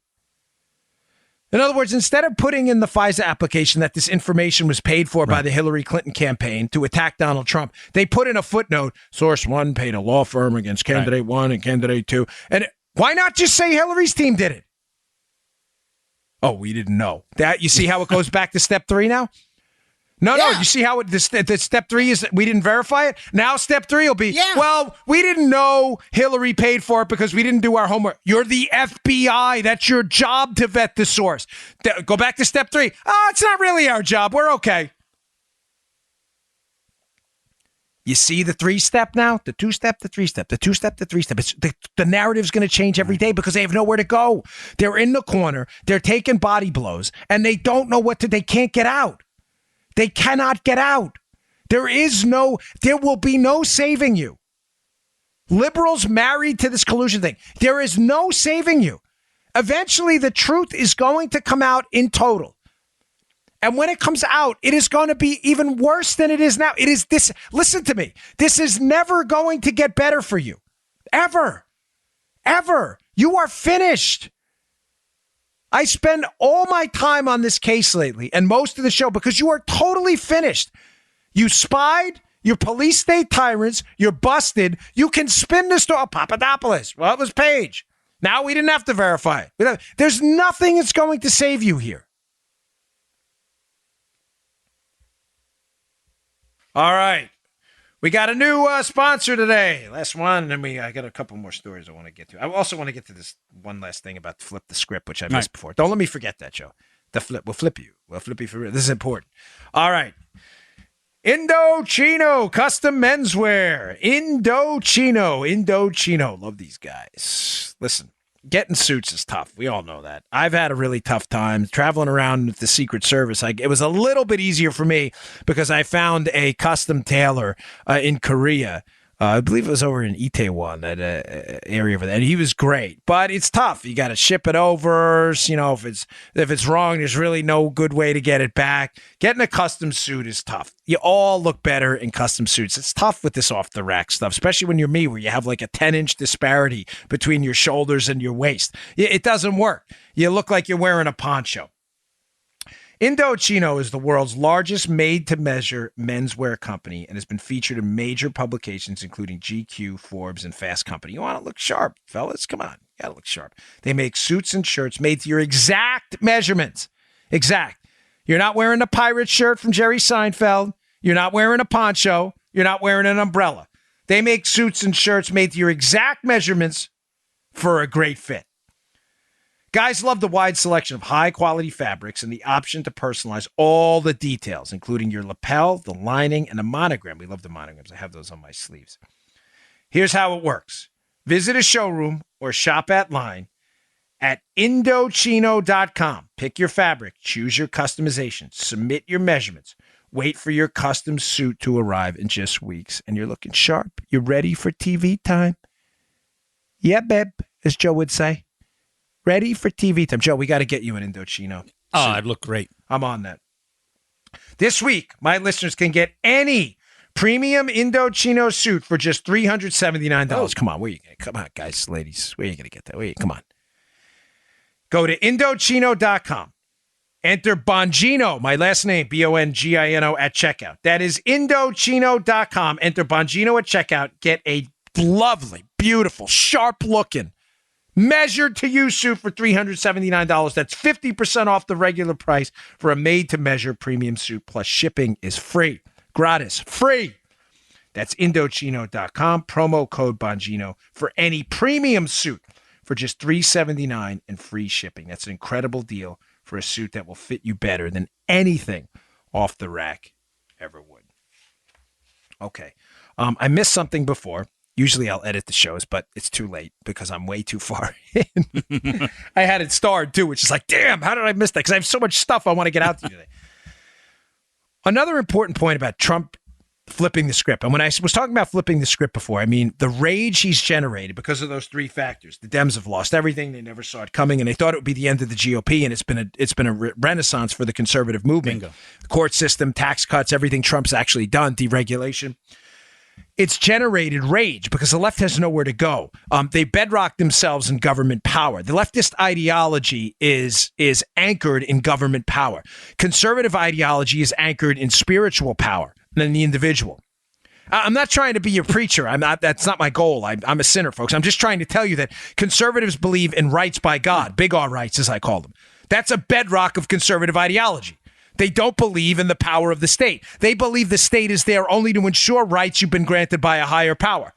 In other words, instead of putting in the FISA application that this information was paid for by the Hillary Clinton campaign to attack Donald Trump, they put in a footnote, source one paid a law firm against candidate one and candidate two. And why not just say Hillary's team did it? Oh, we didn't know. That you see how it goes back to step 3 now? No, you see how the step 3 is we didn't verify it? Now step 3 will be, well, we didn't know Hillary paid for it because we didn't do our homework. You're the FBI. That's your job to vet the source. Go back to step 3. Oh, it's not really our job. We're okay. You see the 3-step now? The 2-step, the 3-step, the 2-step, the 3-step. The narrative's going to change every day because they have nowhere to go. They're in the corner. They're taking body blows, and they don't know they can't get out. They cannot get out. There will be no saving you. Liberals married to this collusion thing. There is no saving you. Eventually, the truth is going to come out in total. And when it comes out, it is going to be even worse than it is now. It is this. Listen to me. This is never going to get better for you. Ever. Ever. You are finished. I spend all my time on this case lately and most of the show because you are totally finished. You spied. You're police state tyrants. You're busted. You can spin the story. Oh, Papadopoulos. Well, it was Page. Now we didn't have to verify it. There's nothing that's going to save you here. All right. We got a new sponsor today. Last one, and then I got a couple more stories I want to get to. I also want to get to this one last thing about flip the script, which I missed before. Don't let me forget that, Joe. The flip. We'll flip you. We'll flip you for real. This is important. All right. Indochino custom menswear. Indochino. Love these guys. Listen. Getting suits is tough. We all know that. I've had a really tough time traveling around with the Secret Service. It was a little bit easier for me because I found a custom tailor in Korea. I believe it was over in Itaewon, that area over there. And he was great, but it's tough. You got to ship it over. You know, if it's wrong, there's really no good way to get it back. Getting a custom suit is tough. You all look better in custom suits. It's tough with this off the rack stuff, especially when you're me, where you have like a 10-inch disparity between your shoulders and your waist. It doesn't work. You look like you're wearing a poncho. Indochino is the world's largest made-to-measure menswear company and has been featured in major publications including GQ, Forbes, and Fast Company. You want to look sharp, fellas? Come on. You got to look sharp. They make suits and shirts made to your exact measurements. Exact. You're not wearing a pirate shirt from Jerry Seinfeld. You're not wearing a poncho. You're not wearing an umbrella. They make suits and shirts made to your exact measurements for a great fit. Guys love the wide selection of high-quality fabrics and the option to personalize all the details, including your lapel, the lining, and the monogram. We love the monograms. I have those on my sleeves. Here's how it works. Visit a showroom or shop at line at Indochino.com. Pick your fabric. Choose your customization. Submit your measurements. Wait for your custom suit to arrive in just weeks, and you're looking sharp. You're ready for TV time? Yeah, babe, as Joe would say. Ready for TV time. Joe, we got to get you an Indochino.
Oh, I'd look great.
I'm on that. This week, my listeners can get any premium Indochino suit for just $379. Oh. Come on, come on, guys, ladies. Where are you going to get that? Come on. Go to Indochino.com. Enter Bongino, my last name, Bongino, at checkout. That is Indochino.com. Enter Bongino at checkout. Get a lovely, beautiful, sharp-looking, measured to you suit for $379. That's 50% off the regular price for a made-to-measure premium suit. Plus shipping is free. Gratis. Free. That's Indochino.com. Promo code Bongino for any premium suit for just $379 and free shipping. That's an incredible deal for a suit that will fit you better than anything off the rack ever would. Okay. I missed something before. Usually I'll edit the shows, but it's too late because I'm way too far in. I had it starred too, which is like, damn, how did I miss that? Because I have so much stuff I want to get out to you today. Another important point about Trump flipping the script. And when I was talking about flipping the script before, I mean the rage he's generated because of those three factors. The Dems have lost everything. They never saw it coming, and they thought it would be the end of the GOP, and it's been a renaissance for the conservative movement. Bingo. The court system, tax cuts, everything Trump's actually done, deregulation. It's generated rage because the left has nowhere to go. They bedrock themselves in government power. The leftist ideology is anchored in government power. Conservative ideology is anchored in spiritual power than the individual. I'm not trying to be a preacher. That's not my goal. I'm a sinner, folks. I'm just trying to tell you that conservatives believe in rights by God, big R rights, as I call them. That's a bedrock of conservative ideology. They don't believe in the power of the state. They believe the state is there only to ensure rights you've been granted by a higher power.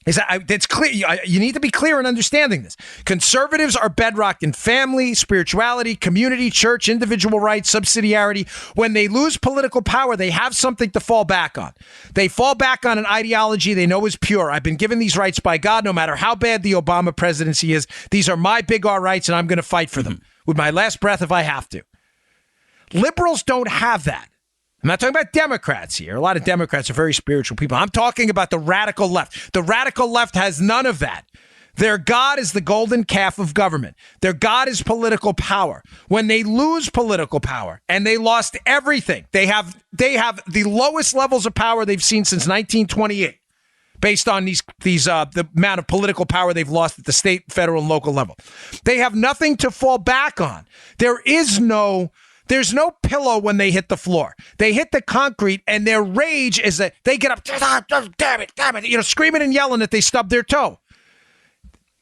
It's clear. You need to be clear in understanding this. Conservatives are bedrocked in family, spirituality, community, church, individual rights, subsidiarity. When they lose political power, they have something to fall back on. They fall back on an ideology they know is pure. I've been given these rights by God, no matter how bad the Obama presidency is. These are my big R rights, and I'm going to fight for them with my last breath if I have to. Liberals don't have that. I'm not talking about Democrats here. A lot of Democrats are very spiritual people. I'm talking about the radical left. The radical left has none of that. Their God is the golden calf of government. Their God is political power. When they lose political power, and they lost everything, they have the lowest levels of power they've seen since 1928, based on the amount of political power they've lost at the state, federal, and local level. They have nothing to fall back on. There's no pillow when they hit the floor. They hit the concrete, and their rage is that they get up, damn it, screaming and yelling that they stubbed their toe.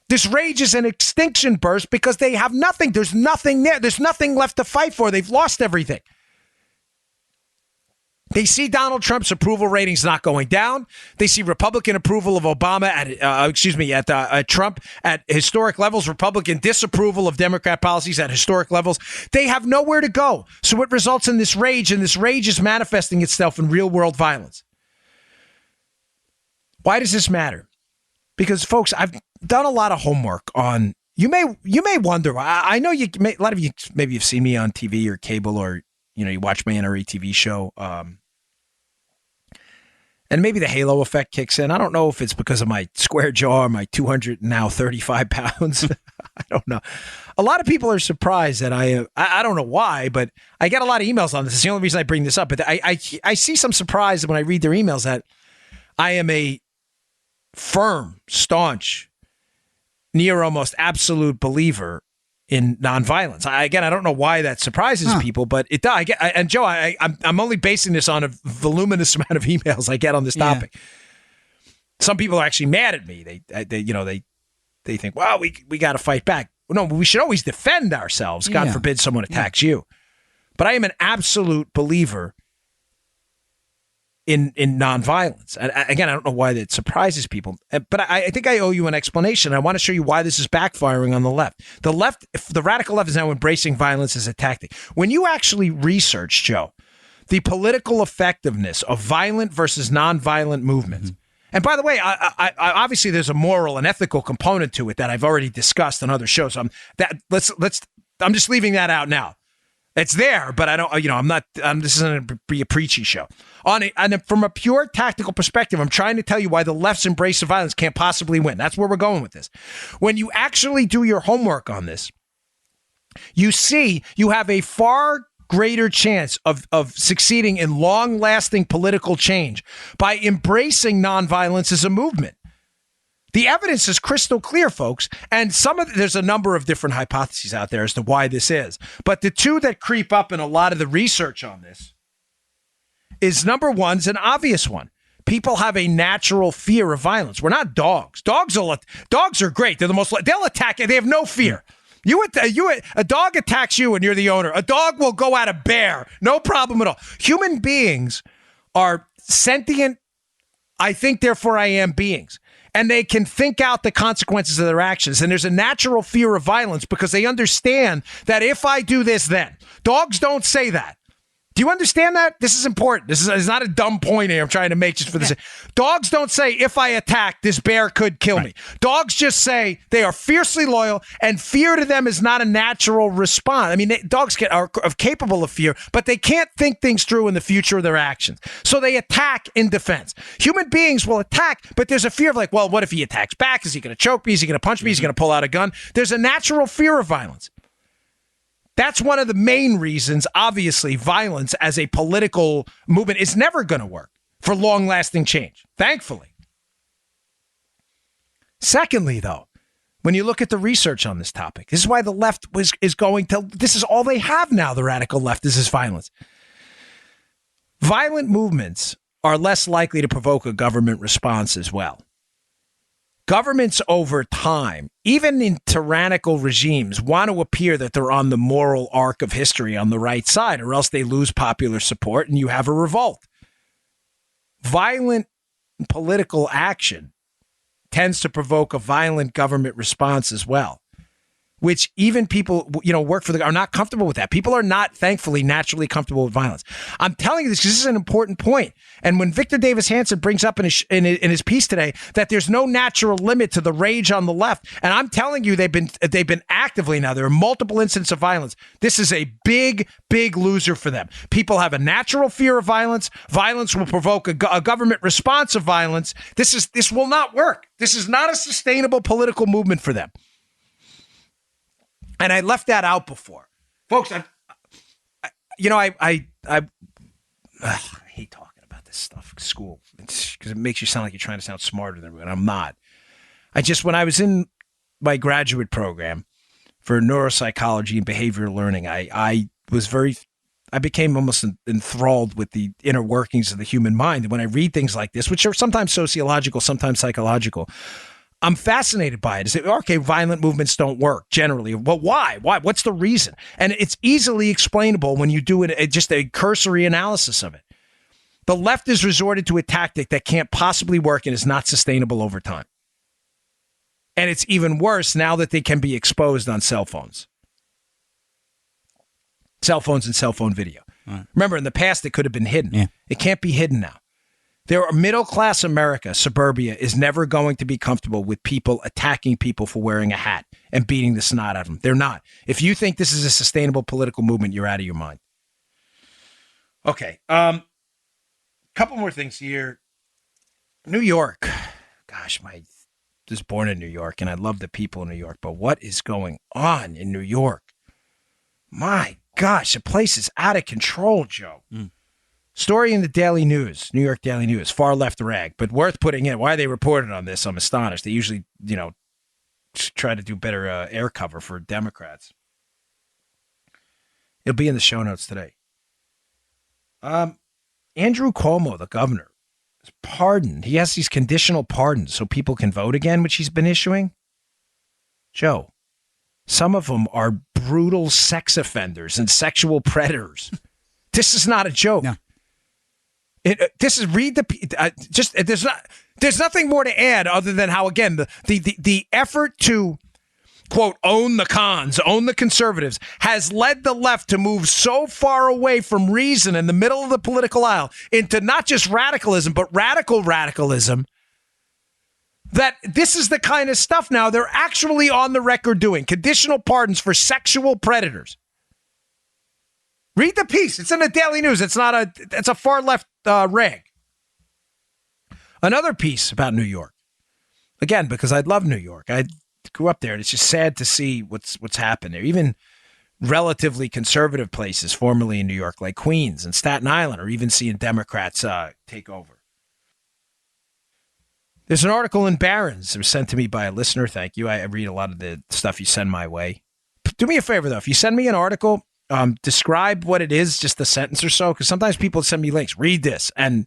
This rage is an extinction burst because they have nothing. There's nothing there. There's nothing left to fight for. They've lost everything. They see Donald Trump's approval ratings not going down. They see Republican approval of Obama at Trump at historic levels. Republican disapproval of Democrat policies at historic levels. They have nowhere to go. So it results in this rage, and this rage is manifesting itself in real world violence. Why does this matter? Because, folks, I've done a lot of homework on. You may wonder. I know a lot of you maybe you've seen me on TV or cable, or you watch my NRA TV show. And maybe the halo effect kicks in. I don't know if it's because of my square jaw or my 235 pounds. I don't know. A lot of people are surprised that I don't know why, but I get a lot of emails on this. It's the only reason I bring this up. But I see some surprise when I read their emails that I am a firm, staunch, near almost absolute believer in nonviolence. I don't know why that surprises people, but it does. And Joe, I'm only basing this on a voluminous amount of emails I get on this topic. Some people are actually mad at me. They think, well, we got to fight back. No, we should always defend ourselves. God forbid someone attacks you. But I am an absolute believer in nonviolence. And again, I don't know why that surprises people, but I think I owe you an explanation. I want to show you why this is backfiring on the left. The radical left is now embracing violence as a tactic. When you actually research, Joe, the political effectiveness of violent versus nonviolent movements, and by the way, I obviously there's a moral and ethical component to it that I've already discussed on other shows. I'm just leaving that out now. It's there, but I don't, I'm not, this isn't going to be a preachy show. From a pure tactical perspective, I'm trying to tell you why the left's embrace of violence can't possibly win. That's where we're going with this. When you actually do your homework on this, you see you have a far greater chance of succeeding in long-lasting political change by embracing nonviolence as a movement. The evidence is crystal clear, folks, and there's a number of different hypotheses out there as to why this is. But the two that creep up in a lot of the research on this is, number one, is an obvious one. People have a natural fear of violence. We're not dogs. Dogs are great. They'll attack you. They have no fear. A dog attacks you and you're the owner. A dog will go at a bear. No problem at all. Human beings are sentient, I think, therefore I am beings. And they can think out the consequences of their actions. And there's a natural fear of violence because they understand that if I do this, then. Dogs don't say that. Do you understand that? This is important. This is not a dumb point here I'm trying to make just for this. Dogs don't say, if I attack, this bear could kill me. Dogs just say they are fiercely loyal, and fear to them is not a natural response. I mean, dogs are capable of fear, but they can't think things through in the future of their actions. So they attack in defense. Human beings will attack, but there's a fear of like, well, what if he attacks back? Is he going to choke me? Is he going to punch me? Is he going to pull out a gun? There's a natural fear of violence. That's one of the main reasons, obviously, violence as a political movement is never going to work for long-lasting change, thankfully. Secondly, though, when you look at the research on this topic, this is why the left is going to, this is all they have now, the radical left, is this violence. Violent movements are less likely to provoke a government response as well. Governments over time, even in tyrannical regimes, want to appear that they're on the moral arc of history on the right side, or else they lose popular support and you have a revolt. Violent political action tends to provoke a violent government response as well, which even people, work for are not comfortable with that. People are not, thankfully, naturally comfortable with violence. I'm telling you this because this is an important point. And when Victor Davis Hanson brings up in his piece today that there's no natural limit to the rage on the left, and I'm telling you they've been actively now. There are multiple incidents of violence. This is a big, big loser for them. People have a natural fear of violence. Violence will provoke a government response of violence. This will not work. This is not a sustainable political movement for them. And I left that out before. Folks, I hate talking about this stuff, school, because it makes you sound like you're trying to sound smarter than everyone. I'm not. When I was in my graduate program for neuropsychology and behavioral learning, I became almost enthralled with the inner workings of the human mind. And when I read things like this, which are sometimes sociological, sometimes psychological, I'm fascinated by it. Okay, violent movements don't work generally. Well, why? Why? What's the reason? And it's easily explainable when you do just a cursory analysis of it. The left has resorted to a tactic that can't possibly work and is not sustainable over time. And it's even worse now that they can be exposed on cell phones. Cell phones and cell phone video. Right. Remember, in the past, it could have been hidden. Yeah. It can't be hidden now. Middle-class America, suburbia, is never going to be comfortable with people attacking people for wearing a hat and beating the snot out of them. They're not. If you think this is a sustainable political movement, you're out of your mind. Okay. Couple more things here. New York. Gosh, I was born in New York, and I love the people in New York, but what is going on in New York? My gosh, the place is out of control, Joe. Story in the Daily News, New York Daily News, far left rag, but worth putting in. Why they reported on this, I'm astonished. They usually, try to do better air cover for Democrats. It'll be in the show notes today. Andrew Cuomo, the governor, is pardoned. He has these conditional pardons so people can vote again, which he's been issuing. Joe, some of them are brutal sex offenders and sexual predators. This is not a joke. No. There's nothing more to add other than how, again, the effort to, quote, own the cons, own the conservatives, has led the left to move so far away from reason in the middle of the political aisle into not just radicalism, but radical radicalism, that this is the kind of stuff now they're actually on the record doing. Conditional pardons for sexual predators. Read the piece. It's in the Daily News. It's a far left rag. Another piece about New York. Again, because I love New York. I grew up there, and it's just sad to see what's happened there. Even relatively conservative places formerly in New York, like Queens and Staten Island, are even seeing Democrats take over. There's an article in Barron's. It was sent to me by a listener. Thank you. I read a lot of the stuff you send my way. Do me a favor, though. If you send me an article, describe what it is, just a sentence or so, because sometimes people send me links. Read this, and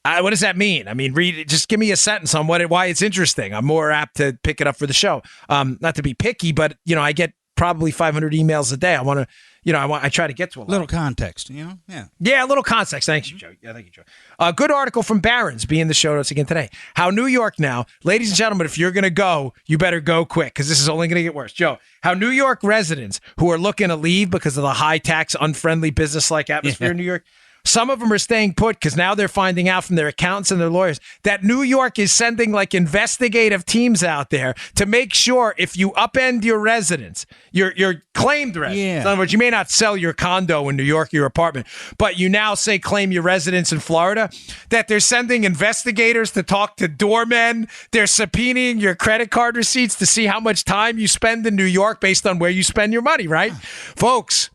what does that mean? I mean, read it. Just give me a sentence on why it's interesting. I'm more apt to pick it up for the show. Not to be picky, but I get probably 500 emails a day. I want to, I try to get to a
little context. Yeah,
a little context. Thanks, Joe. Yeah, thank you, Joe. A good article from Barron's, be in the show notes again today. How New York now, ladies and gentlemen, if you're going to go, you better go quick, because this is only going to get worse. Joe, how New York residents who are looking to leave because of the high tax, unfriendly business-like atmosphere in New York, some of them are staying put because now they're finding out from their accountants and their lawyers that New York is sending investigative teams out there to make sure if you upend your residence, your claimed residence. Yeah. In other words, you may not sell your condo in New York, your apartment, but you now say claim your residence in Florida, that they're sending investigators to talk to doormen. They're subpoenaing your credit card receipts to see how much time you spend in New York based on where you spend your money, right? Folks,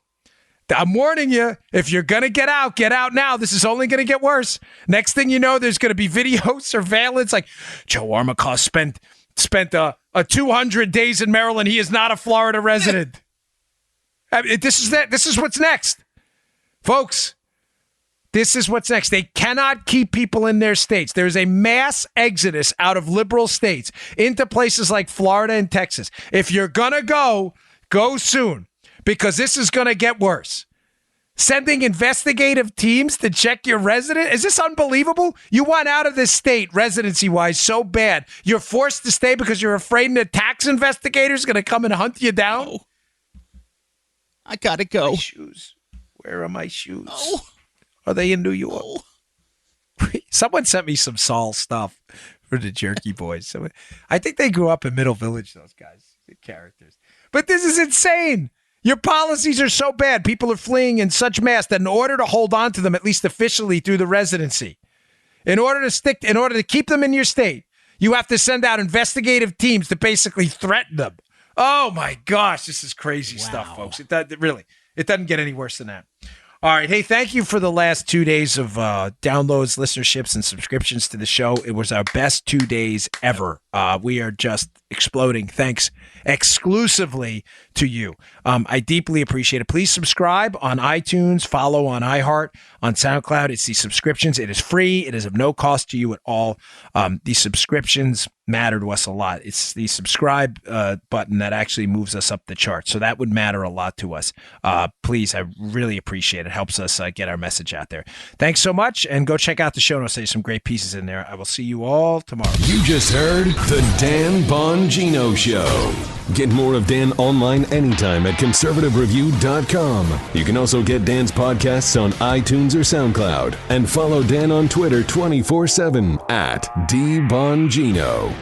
I'm warning you, if you're going to get out now. This is only going to get worse. Next thing you know, there's going to be video surveillance like Joe Armacost spent 200 days in Maryland. He is not a Florida resident. I mean, this is what's next. Folks, this is what's next. They cannot keep people in their states. There's a mass exodus out of liberal states into places like Florida and Texas. If you're going to go soon. Because this is going to get worse. Sending investigative teams to check your resident? Is this unbelievable? You want out of this state residency-wise so bad. You're forced to stay because you're afraid the tax investigators going to come and hunt you down?
Oh. I got to go.
My shoes. Where are my shoes?
Oh.
Are they in New York? Oh. Someone sent me some Saul stuff for the Jerky Boys. I think they grew up in Middle Village, those guys. Good characters. But this is insane. Your policies are so bad. People are fleeing in such mass that in order to hold on to them, at least officially through the residency, in order to keep them in your state, you have to send out investigative teams to basically threaten them. Oh my gosh, this is crazy stuff, folks. It doesn't get any worse than that. All right. Hey, thank you for the last 2 days of downloads, listenerships, and subscriptions to the show. It was our best 2 days ever. We are just exploding. Thanks exclusively to you. I deeply appreciate it. Please subscribe on iTunes, follow on iHeart, on SoundCloud. It's the subscriptions. It is free. It is of no cost to you at all. These subscriptions matter to us a lot. It's the subscribe button that actually moves us up the chart. So that would matter a lot to us. Please, I really appreciate it. It helps us get our message out there. Thanks so much, and go check out the show notes. There's some great pieces in there. I will see you all tomorrow.
You just heard The Dan Bongino Show. Get more of Dan online anytime at conservativereview.com. You can also get Dan's podcasts on iTunes or SoundCloud. And follow Dan on Twitter 24/7 at DBongino.